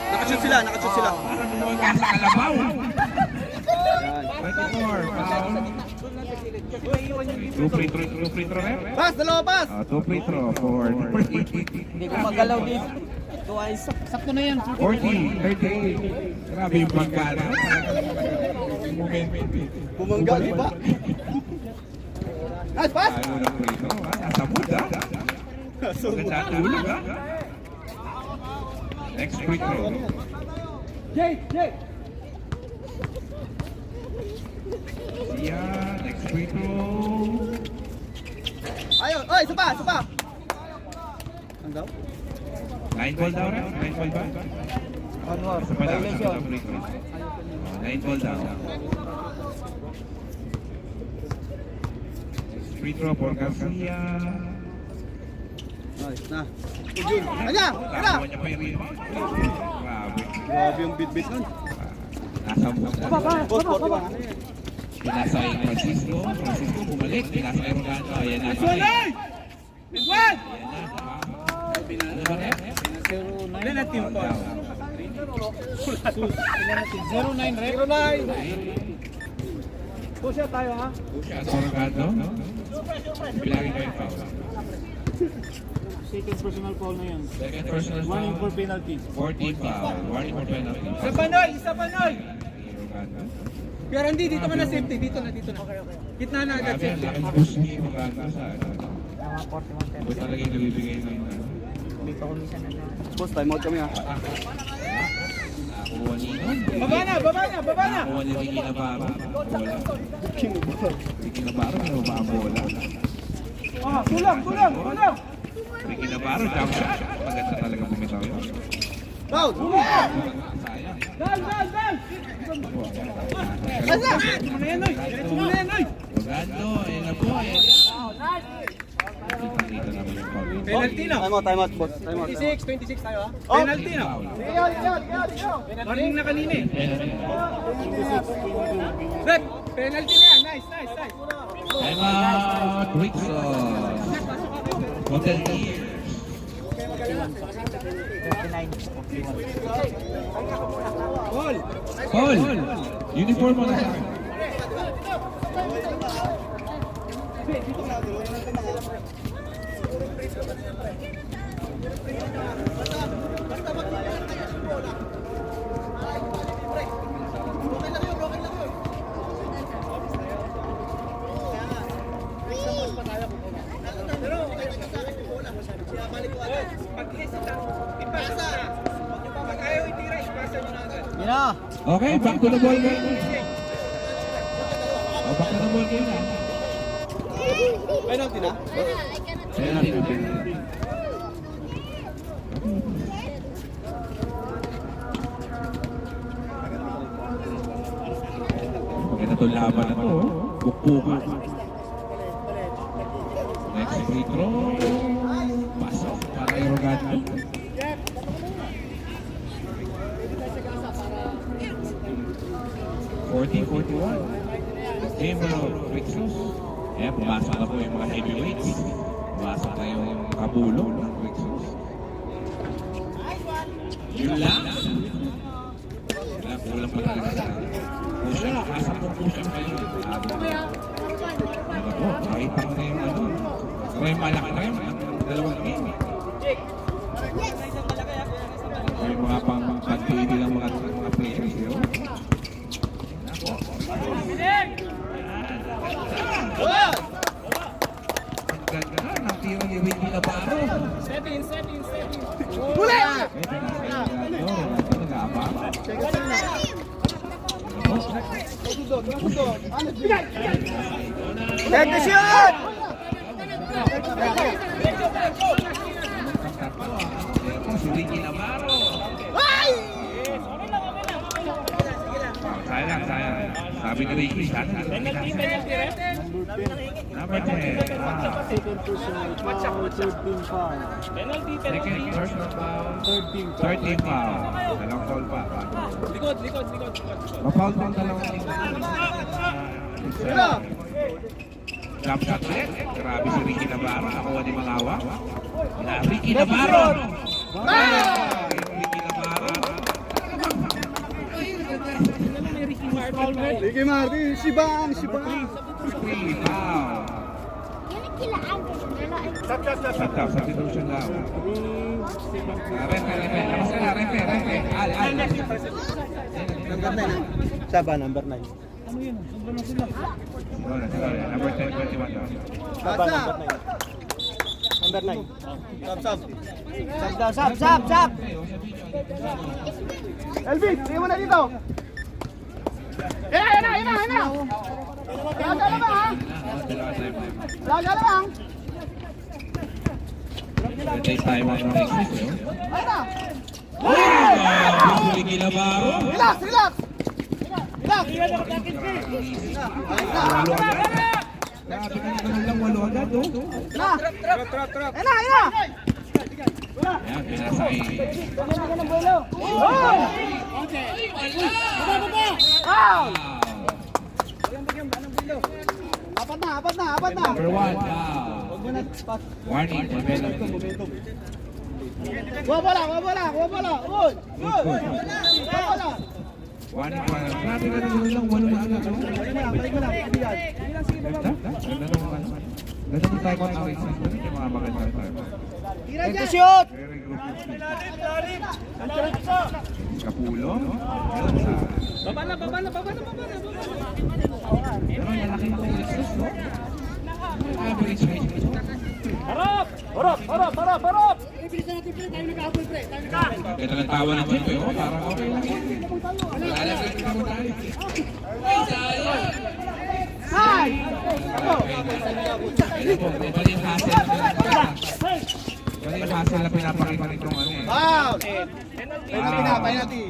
Nakashoot sila. Parang bumangga sa kalabaw. 24. Foul. Two free throw rin. Pas, dalawa pas! 2 free throw for number 18. Hindi ko magalaw dito. Sakto na yan. 40-38. Grabe yung bangkada. Bumangga, di ba? Nice pass! Ayaw ng free throw. Nasa mood ha. Maganda ang tulog ha. Next free throw. Jay. free throw. Ayun, oy, isa pa, isa pa. Ano daw? 9 ball daw, Ref? 9 ball ba? Anwar, Isa pa daw, isa pa violation. daw free throw. 9 ball daw. Free throw for Garcia. Nice na. Ujun. Kanya, kanya. Nakuha niya pa yung rebound. Grabe. Grabe yung bit-bit nun. Nasa buka. Boss, 41. Pinasa yung Francisco. Francisco bumalik. Pinasa yung Rolando. Ayan na. Solay! Edward! Ano ba, Ref? Wala na team pa. 09 rep. 09. Pusha tayo ha. Pusha at Sorgado. Bilangin ko yung foul. Second personal foul na yan. Second personal Warning for foul. penalty. 14 foul. Warning for penalty. Isa pa Noy! Isa pa Noy! Rolando. Pero hindi, dito man na safety. Dito na, dito na. Gitna na agad Grabe, ang safety. laking push ni Rolando sa ano. Iba talaga yung nabibigay ng ano. Boss, time out kami ha. Nakuha ni Inon. Baba na, baba na, baba na! Nakuha ni Ricky Navarro. Bola. Ricky Navarro na bola. Oh, tulong, tulong, tulong! Ricky Navarro, jump shot. Maganda talaga bumitaw yun. Foul! Sayang. Dal, dal, dal! Asa? Diretso mo na yan, Noy! Diretso mo na yan, Noy! Rolando, ayun na po. Dito naman yung foul. Penalty na! Time out, boss. Time out. 26 tayo ha? Penalty na! Warning na kanina eh. Rep, penalty na yan. Nice, nice, nice. Time out, Rickson. Hoteliers. Ball! Paul, uniform mo na sa akin. Pag ayaw itira, ipasa nyo na agad. Yan na. Okay, back to the ball game. Oh, back to the ball game na. Penalty na? Penalty. Maganda itong laban na to, oh. Bukbukan. Next free throw. Pasok para yung Rogando. Game of Rixos. Eh, pumasok na po yung mga heavyweights. Pumasok na yung kabulong ng Rixos. Yun lang. Kulang pa talaga sa push-up. Nasa po push-up kayo. Ano po, nakita ko na yung ano. Saka yung malaki na yun. Dalawang game. Yung mga pang-TV lang mga players. Yun. Ang ganda ng tiro ni Ricky Navarro. Setting. Huli! Take the shot! Si Ricky Navarro. Sayang. Sabi ni Ricky, sana. Number 10. Second personal foul. Third team foul. Second personal foul. Third team foul. Dalawang foul pa. Likod. Ma-foul pa ang dalawang team. Jump shot ulit. Grabe si Ricky Navarro. Nakuha ni Malawa. Ricky Navarro. Ricky Navarro. Ricky Martin, Shibang! Free foul. Substitution daw. Refe. Tapos ka na, refe. Al. Number 9. Saba, number 9. Sorry. Number 10, 21 daw. Saba, number 9. Number 9. Sab! Elvis, tingin mo na dito! Yan na! Laga lang ha. Dalawa time. Laga lang. Take time on the next issue. Ayun na. Gusto ni Ginabaro. Relax, relax. Relax. Grabe ka naman lang, walo agad, oh. Na. Ayun na, ayun na. Ayan, pinasay. Foul. Apat na. Number 1, foul. Warning for penalty. Wala. Uy. Wala. Warning for grabe ka naman lang, walo agad, oh. Balik mo lang. Ibigan. Ganda naman. Ganda ng time out away. Ganda yung mga magandang time out. Ito shoot. Very group of Kapulo. Baba na. Pero lalaki na yung Jesus, no? Average height. Harap. Ibilis natin pre, tayo nag-aapol pre. Kaya talagang tawa ng Jeep, eh, oh. Parang okay lang yun. Lalagay ka mo tayo. Hi. Mali yung hassle na pinapakita nitong ano, eh. Foul. Penalty.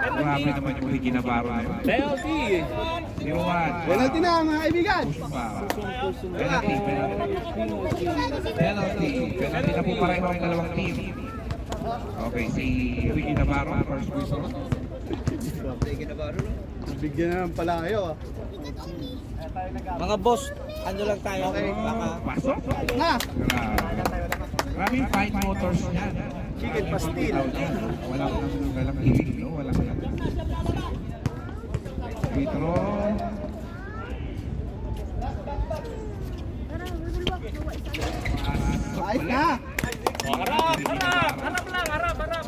Grabe naman yung huli Ginabaro na yun. Penalty! 0-1. Penalty na mga kaibigan. Penalty na po pareho ang dalawang team. Okay, si Ricky Navarro, first whistle. Bigyan na ng palayo ah. Mga boss, ano lang tayo? Baka Pasok. Na. Maraming fine motors yan. Chicken pastil. Walang ibig, no? Walang free throw. Ayos na. Harap lang. Harap lang.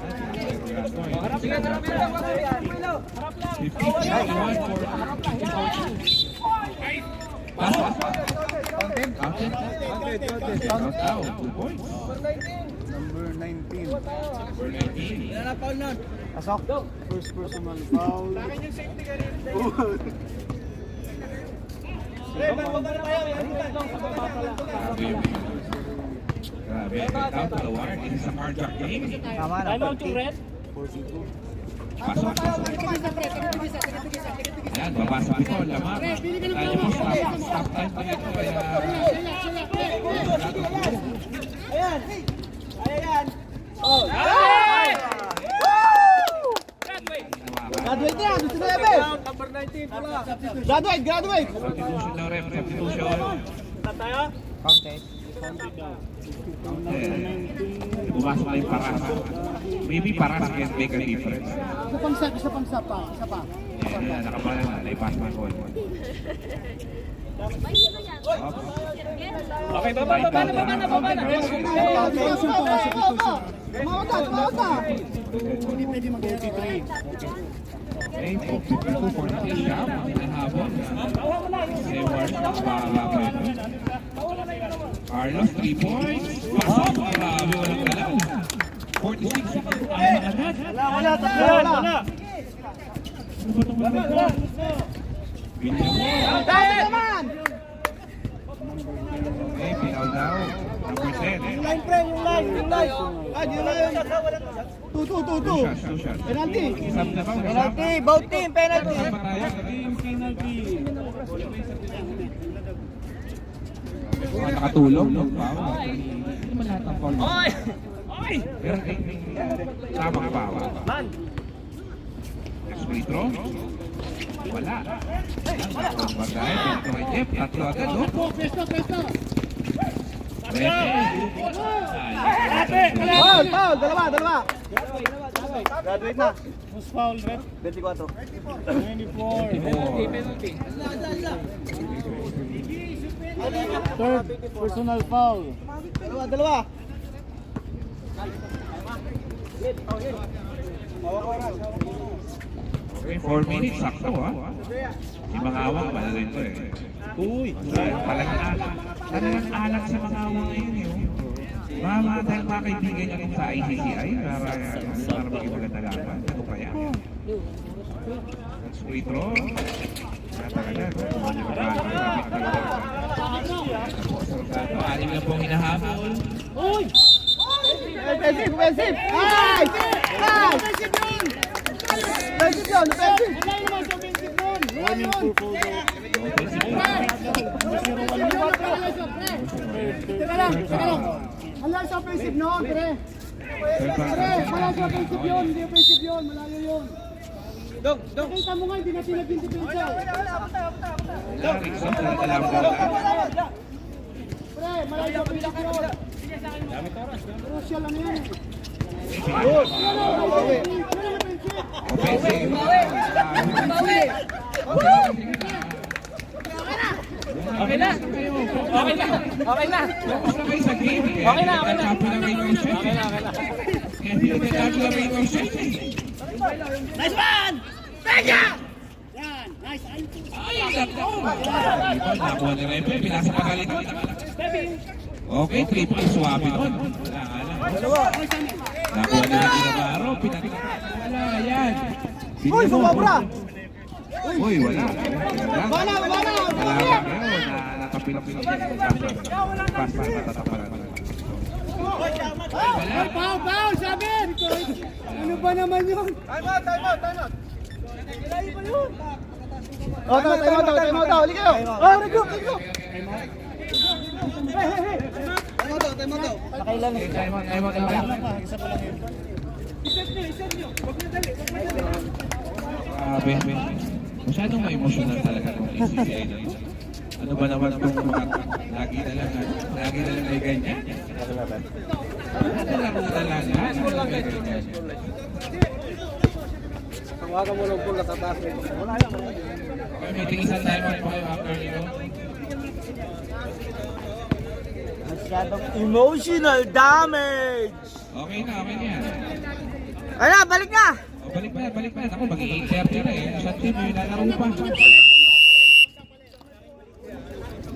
Number 19. Pasok. First personal foul. Grabe, down to the wire. This is a carjack game. Tama na. Time out yung red. Pasok. Ayan, babasa ko. Lamang. Tayo po, stop time pa ito. Kaya... Graduate na. Gusto na ebe. Number 19 pala. Graduate. Substitution na ref. Substitution. counted. Bumasok na yung paras. Maybe paras can make a difference. Isa pang sapa. Ayan, nakapala na. Naipas na ko. Okay, baba na. Tumawag ka. Hindi pwede mag-43. Okay, 52 for the siya. Hinahabol. Seward. Bahala pa ito. Carlos, 3 points. Pasok. Grabe, walang galaw. 46 seconds. Ay, agad. Wala. Dahil naman. Okay, pinaw daw. Number 10. Yung line. Yun lang. 2. Two shots. Penalty. Isang na ba? Penalty, both team, penalty. Isang pa tayo. Mga nakatulong, no? Wow. Hindi naman lahat ng foul. Pero tamang bawa. Next free throw. Wala. Bagay, pinito kay Jeff. Tatlo agad, no? Pesta. Foul! Dalawa. Graduate na. Who's foul, ref? 24. 24. Penalty. Third personal foul. Dalawa. Okay, 4 minutes, sakto, ha? Si Mangawang, malalim to, eh. Uy. Talagang alat sa Mangawang ngayon, yun. Mga dahil mga kaibigan niya kung sa ICCI, para maging maganda laban. Ano kaya? Free throw. talaga. Kung ano yung bago, lapit talaga. Anim na pong hinahabol. Offensive! Offensive! Ay! Ay! Offensive yun! Offensive! Teka lang. Wala sa offensive noon, pre. Pre, wala sa offensive yun. Hindi offensive yun. Malayo yun. Nakita mo nga, hindi na sila yung depensa. Rickson, talaga po. Pre, malayo sa offensive yun. Crucial ano yan eh. Offensive. Okay na. Okay na. Okay na. Tapos na kayo sa game. Okay na, okay na. Nagkapo na kayo ng shot. Okay na, okay na. Kaya hindi na nagkapo na kayo ng shot. Nice one! Pega! Yan, nice. Ay, nako! Nakuha ni Repe, pinasa pa galing doon. Okay, triple swap doon. Nakuha ni Navarro, wala, yan. Uy, sumobra! Uy, wala. Wala! Wala ka ngayon, nakapilok-pilok yung pass na matatapalan. Foul, sabi! Ano ba naman yun? Oh, time out. Huli kayo! Oh, regroup! Grabe. Masyadong ma-emotional talaga ng ACCA na ito. Ano ba naman itong mga lagi na lang may ganyan? Ano lang may ganyan? Tawagan mo lang po nakataas. Okay, may tingisan tayo pa kayo after nito. Masyadong emotional damage! Okay na yan. Ay na, balik na! O, balik pa. Ako, mag-i-8:30 na eh. Sa team, may lalaro pa.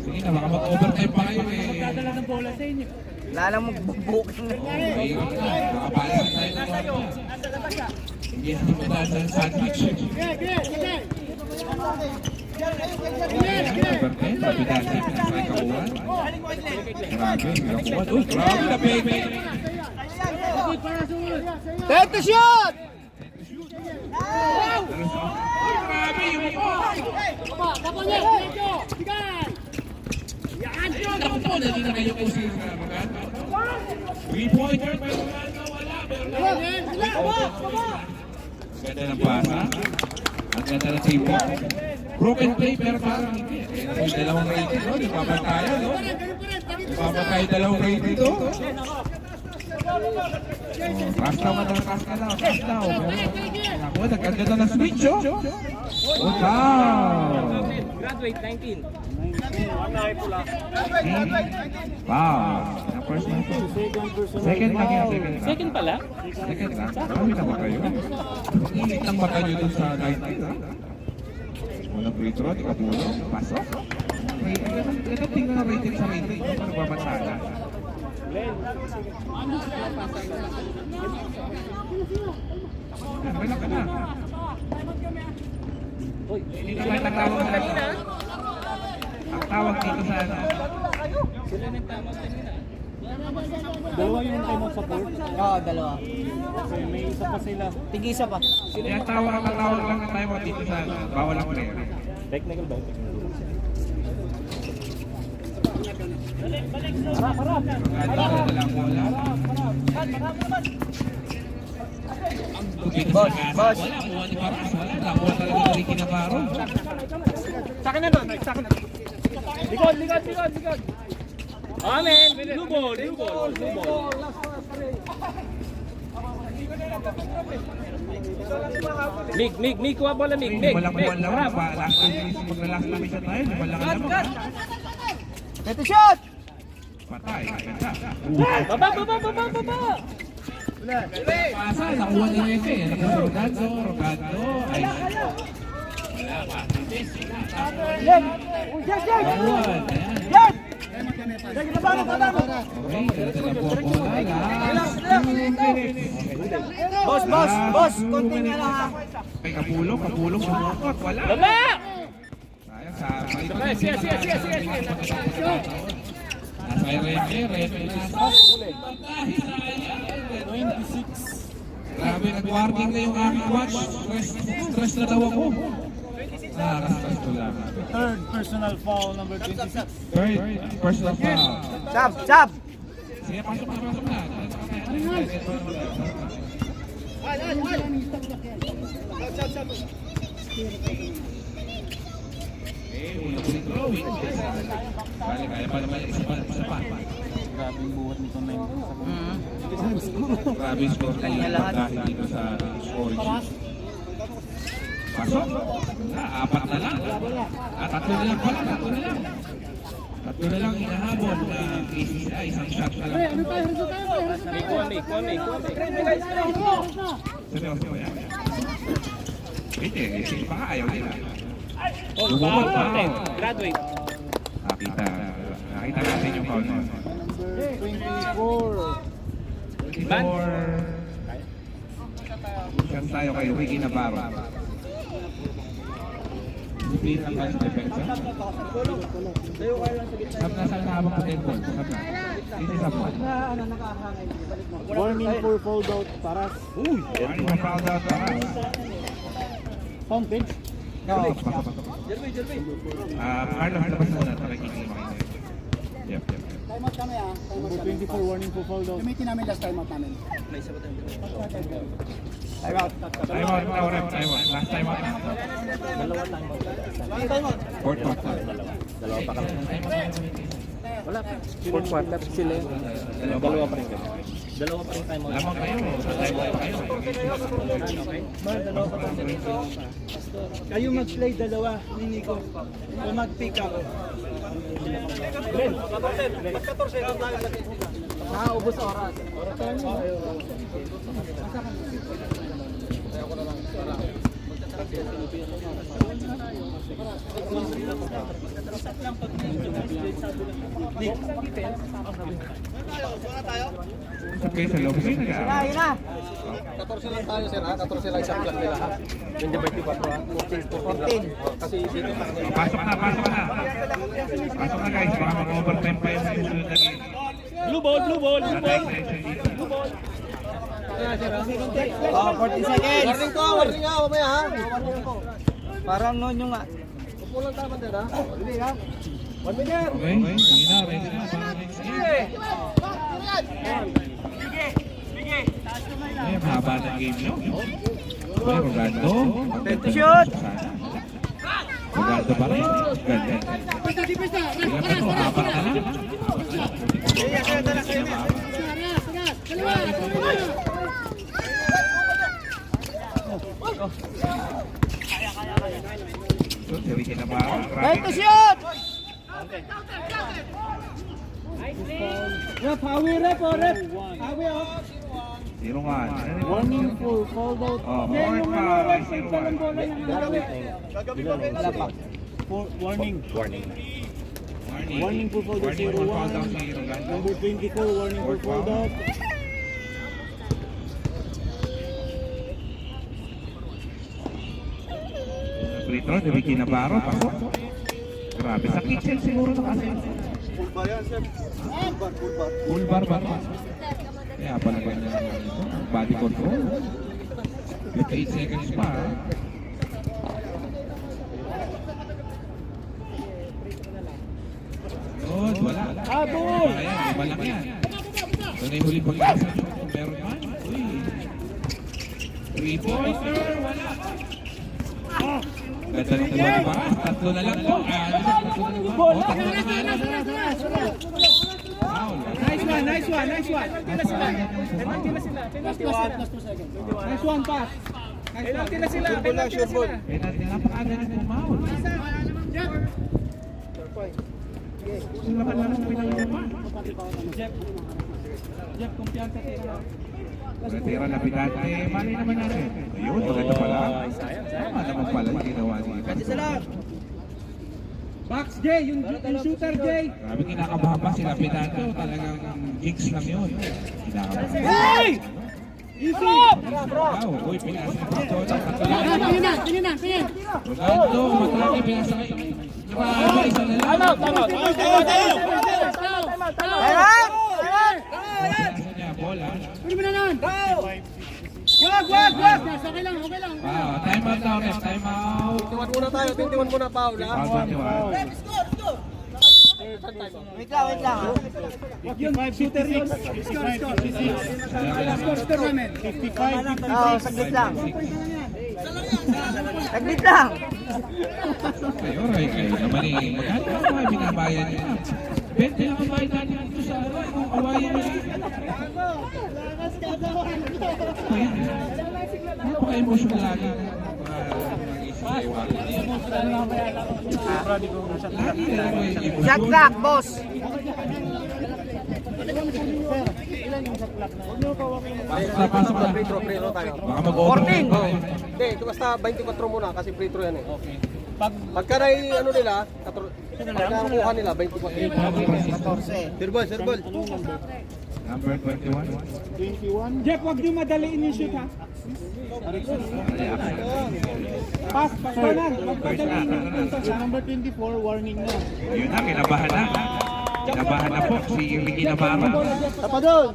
Sige na, baka mag-overtime pa kayo eh. Wala nang magbubuking na. Mahirap na. Makapalasan tayo ng kwarta. Hindi natin madaan sa sandwich. Overtime, sabi dati, pinasay kakuhan. Grabe, pinakuhan. Uy, grabe na baby. 30 shot! Grabe yung po. Naku po, nandito na kayo kung sino na magat. 3-pointer, pero wala. Ganda ng pasa. Ang ganda ng tipo. Broken play, pero parang hindi. May dalawang rating, no? Nagpapantayan, no? Nagpapantay dalawang rating, no? Pass now. Ako, nagkaganda ng switch, oh. Oh, wow. Graduate 19. Wow. Ang first na ito. Second lang yan, Second pala? Second lang. Kami na ba kayo? Init lang ba kayo dun sa 19, ha? Unang free throw, di ka pulo. Pasok. Ito tingnan na rating sa rating. Ito pa nagbabantayan. Wala ka na. Hindi naman nagtawag na kanina. Ang tawag dito sa ano. Dalawa yung time out support? Oo, dalawa. Kasi may isa pa sila. Tig-isa pa. Kaya ang tawag lang ng timeout dito sa ano. Bawal ang player. Technical ba? Boss. Wala, kuha ni Paras. Wala, nakuha talaga ni Ricky Navarro. Sa akin na doon. Likod. Amen. Blue ball. Mig, kuha bola, Mig. Walang buwan lang. Last time, maglalast namin siya tayo. Walang naman. Ito shot! Patay. Ganda. Baba! Pasa, nakuha ni Ricky. Nakuha Rogando. Ay. Wala pa. Yan! Nakuha. Ayan. Yan! Okay, dala po ang bola. Last 2 minutes. Boss, konti nga lang ha. May kapulong, sumukot. Wala. Baba! Ayan, sa nasa Rene. Grabe, nag-warning na yung aking watch. Stress na daw ako. Stress ko lang. Third personal foul, number 26. Third, personal foul. Sab! Sige, pasok na. Unang free throw. Bali, kaya pa naman isa pa. Grabe yung buhat nito na yun. Grabe yung score dahil dito sa scoring sheet. Pasok. Apat na lang. Tatlo na lang pala. Tatlo na lang hinahabol na KCCI. Isang shot na lang. Ano tayo? Seryoso mo yan. Hindi pa ayaw nila. Lumabot pa. Graduate. Nakita natin yung foul na. 24. 24. Diyan tayo kay Ricky Navarro. Discipline lang ba sa depensa? Sab na sa habang potential. Sab na. Hindi sab mo. Warning for fouled out Paras. Warning for fouled out Paras. Fountain. Pasok. Carlos, labas muna. Nakikita mo kayo. Yep. Time out kami ah. Number 24, warning for fouled out. Gamitin namin last time out namin. Time out. Last time out. Fourth quarter. Fourth quarter sila yun. Dalawa pa rin kami. Lamang kayo. Sa time out kayo. Kayo mag-play dalawa ni Nico. O mag-pick up. Nakaubos oras. Okay, sa loob kayo nag-aaral. Ayun na. 14 lang tayo, sir, ha? 14 lang isang class nila, ha? Hindi ba 24, ha? 14. Kasi dito pa kami. Pasok na. Pasok na guys, baka mag-overtime pa yung susunod na game. Blue ball. Blue ball. 40 seconds. Warning ko, mamaya, ha? Parang noon yung nga. Upo lang tama din, ha? Hindi, ha? 1 minute! Okay, sige na, ready na. Para next game. Ay, haba ng game nyo. Okay, Rogando. Shoot! Rogando pa rin. Ganda. Ilan pa to? Apat na lang. So, si Ricky Navarro. Right to shoot! Rep, hawi rep. Hawi oh. 0-1. Warning for fouled out. Oh, fourth foul. 0-1. Wala pa. Warning. Warning for fouled out. Warning for foul down si Rogando. Number 24, warning for fouled out. Free throw, si Ricky Navarro. Pasok. Grabe, sa kitchen siguro na kasi. Full bar ba ito? Kaya pala ba niya body control? With 8 seconds pa. Good, wala. Habol! Ayan, lima lang yan. Ito na yung huling pag-asa nyo. Kung meron man. Uy. 3-pointer, wala. Ganda ng tuwa ba? Tatlo na lang po. Tatlo na lang po. Foul. Nice one. Nice one pass. Penalty na sila, penalty na sila. Penalty, napakaganda ng pumaul. Sila ka lang pinalito pa. Jeff, kumpiyansa tira. Tira na pinate, mali naman natin. Ayun, maganda pala. Tama naman pala yung ginawa ni Ivan. Box Jay, yung shooter Jay. Grabe kinakabahan pa sila Pinato. Talagang gigs lang yun. Kinakabahan. Hey! Uy, pinasa pa ito. Tingin na. Ronaldo, matraki, pinasa kayo. Diba, isa na lang. Pinasa niya, bola. Pwede mo na nun. Wag! Okay lang. Time out daw, ref. Time out. 21 muna tayo, 21 muna, Paul. Foul 21. Wait lang. Yun, shooter yun. Score namin. 55. Oo, saglit lang. Saglit lang. Kayo, Ray, kayo naman eh. Magkano ang mga binabayan niya? 20 lang ang bayad natin dito sa kawayan niya. Ano pa ka-emotional lagi? Shot clock, boss. Pasok na. Free throw tayo. Baka mag-overtime pa eh. Hindi, ito basta 24 muna kasi free throw yan eh. Pagka na ano nila, pag nakuha nila, 24. Serbal. Number 21. Jeff, wag niyo madaliin yung shoot ha. Pass na. Wag madaliin yung shoot. Number 24, warning na. Yun na, kinabahan na. Kinabahan na po si Ricky Navarro. Tapa doon.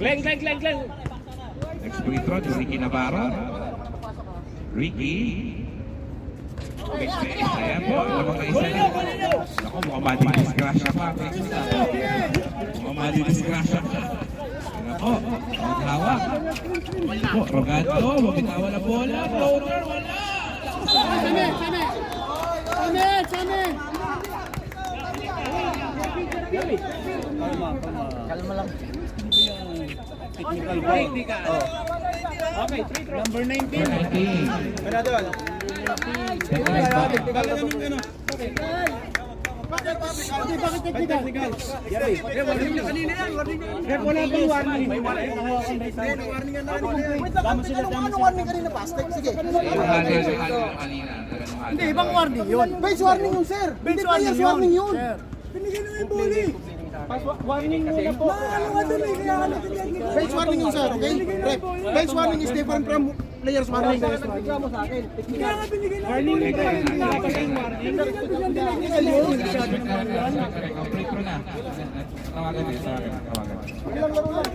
Glenn. Next free throw, si Ricky Navarro. Ricky. Ayan po, lamang na isa niya. Ako, mukhang madidisgrasya pa. Mukhang madidisgrasya pa. Ayan po, maghawak. Po, Rogando, mabitawan na bola. Floater, wala. Sami. Kalma lang. Technical foul. Okay, number 19. 19. Bakit technical? Wala bang warning? May warning. Anong warning kanina pa? Sige. Hindi, ibang Hindi, warning yun. Base warning yun, sir. Hindi players warning yun. Binigyan na yung bully. Warning muna po. Base warning yun, sir. Okay? Rep. Base warning is different from players warning. Warning nito.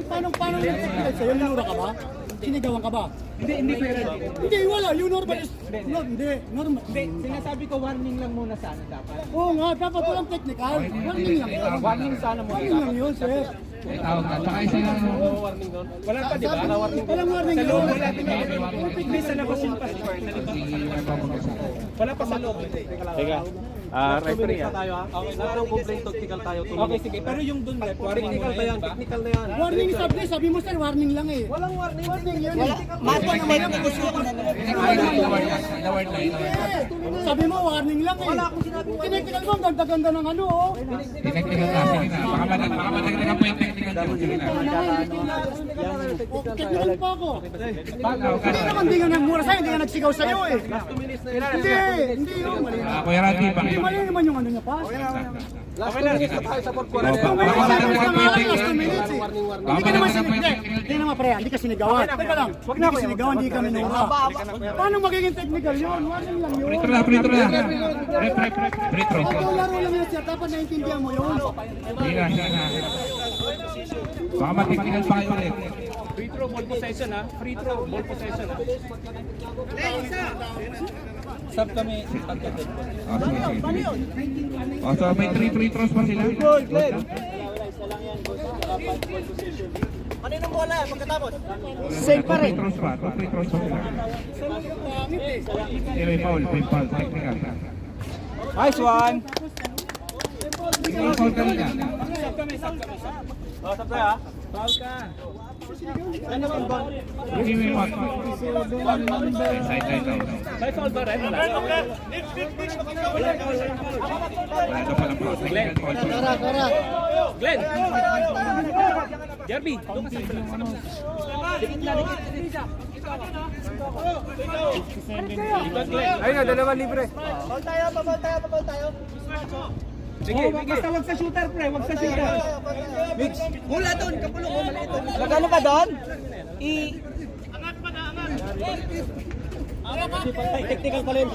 Paano sa'yo? Linura ka ba? Sinigawan ka ba? Hindi pwede. Hindi, wala. You normal is... Hindi, normal. Sinasabi ko warning lang muna sana dapat. Oo nga, dapat walang technical. Warning lang yun. Warning sana muna. Warning lang yun, sir. Tsaka isa lang. Wala pa, di ba? Walang warning yun. Hindi sa labas yung pass. Wala pa sa loob. Teka. Referee tayo ha. Okay, narang complaint technical tayo. Okay, sige. Pero yung dun ref, warning muna yan. Technical na yan. Warning sabi mo, sir, warning lang eh. Walang warning. Warning yun. Marco naman yung gusto ko na. Sabi mo, warning lang eh. Wala akong sinabi. Tineknikal mo, ang ganda-ganda ng ano oh. Technical na, sige na. Baka madagdagan po yung technical na. Sige na. Technical pa ako. Pagaw ka Hindi na. naman, hindi nga nagmura sa'yo, hindi nga nagsigaw sa'yo eh. Hindi yun. Mali. Kuya Randy, Hindi mali naman yung ano niya pa. Last 2 minutes na tayo sa fourth quarter. Baka madagdagan po yung technical. Hindi ka naman sinigawan. Hindi naman pre, hindi ka sinigawan. Teka lang, wag na ako sinigawan, hindi ka minura. Paano magiging technical yun? Warning lang yun. Free throw na. Free throw. Ito laro lang yun sir, dapat naintindihan mo yun. Sige na. Baka matiknikan pa kayo ulit. Free throw, ball possession ha. Free throw, ball possession ha. Sub kami. Sige. So may 3 free throws pa sila. Kaninong bola pagkatapos? Same pa rin. 2 free throws pa sila. May foul, technical. Nice one. May foul kanina. Sub kami. Oh, sub ha. Foul ka. Ano ang ball? Hindi may one. Side. May foul ba rin? Wala. Wala ka palang foul. Technical foul. Glenn. Jerby. Ayun na, 2 libre. Ball tayo. Sige, basta wag sa shooter, pre. Wag sa shooter. Hula doon, kapulong ko, maliit. Magano ka doon? Technical pa rin.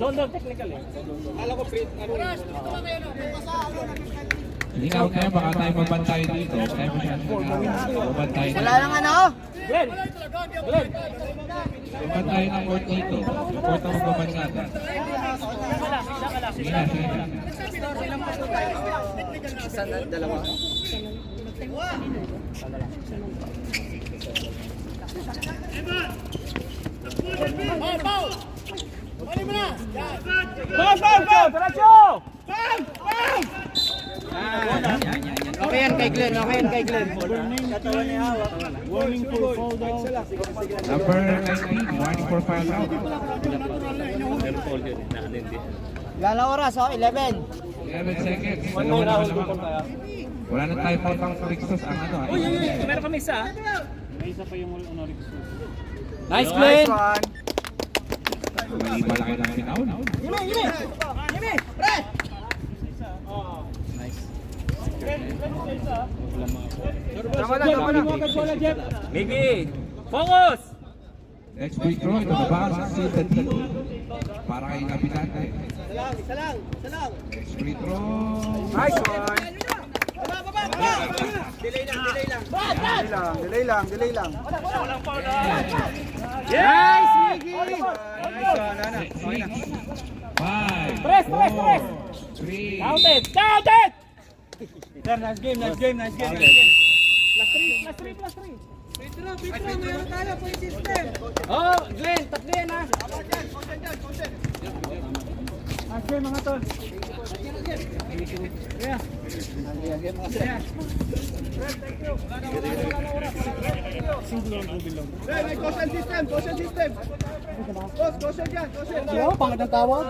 Doon, technical eh. Kala ko pre, ano Ikaw kayo, baka tayo mabantay dito. Tayo mabantay dito. Wala lang ano? Mabantay ng court dito. Yung court ang magbabanatan. Sige na, sige na. Isa na, dalawa. Foul! Diretso! Okay yan kay Glenn, okay yan kay Glenn. Warning for fall down. Number 19, warning for foul out. Wala na oras, 11. 11 seconds. Dalawa na lamang. Wala na tayo pa pang Rixos ang ano. Meron kami isa. Nice, Glenn! May malaki ng pinaw. Tama na. Miggy! Focus! Next free throw, ito na ba? Seal the deal. Para kay Kapitante. Isa lang. Next free throw. Nice one. Delay lang. Yes, Miggy! Press! 3. Counted! Nice game. Plus 3. Oh, Glenn, tatlo yan ha. Nice game mga tol. Yo, pangit ang tawag.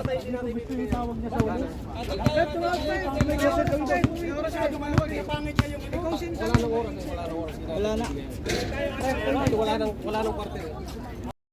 Wala na. Wala nang quarter.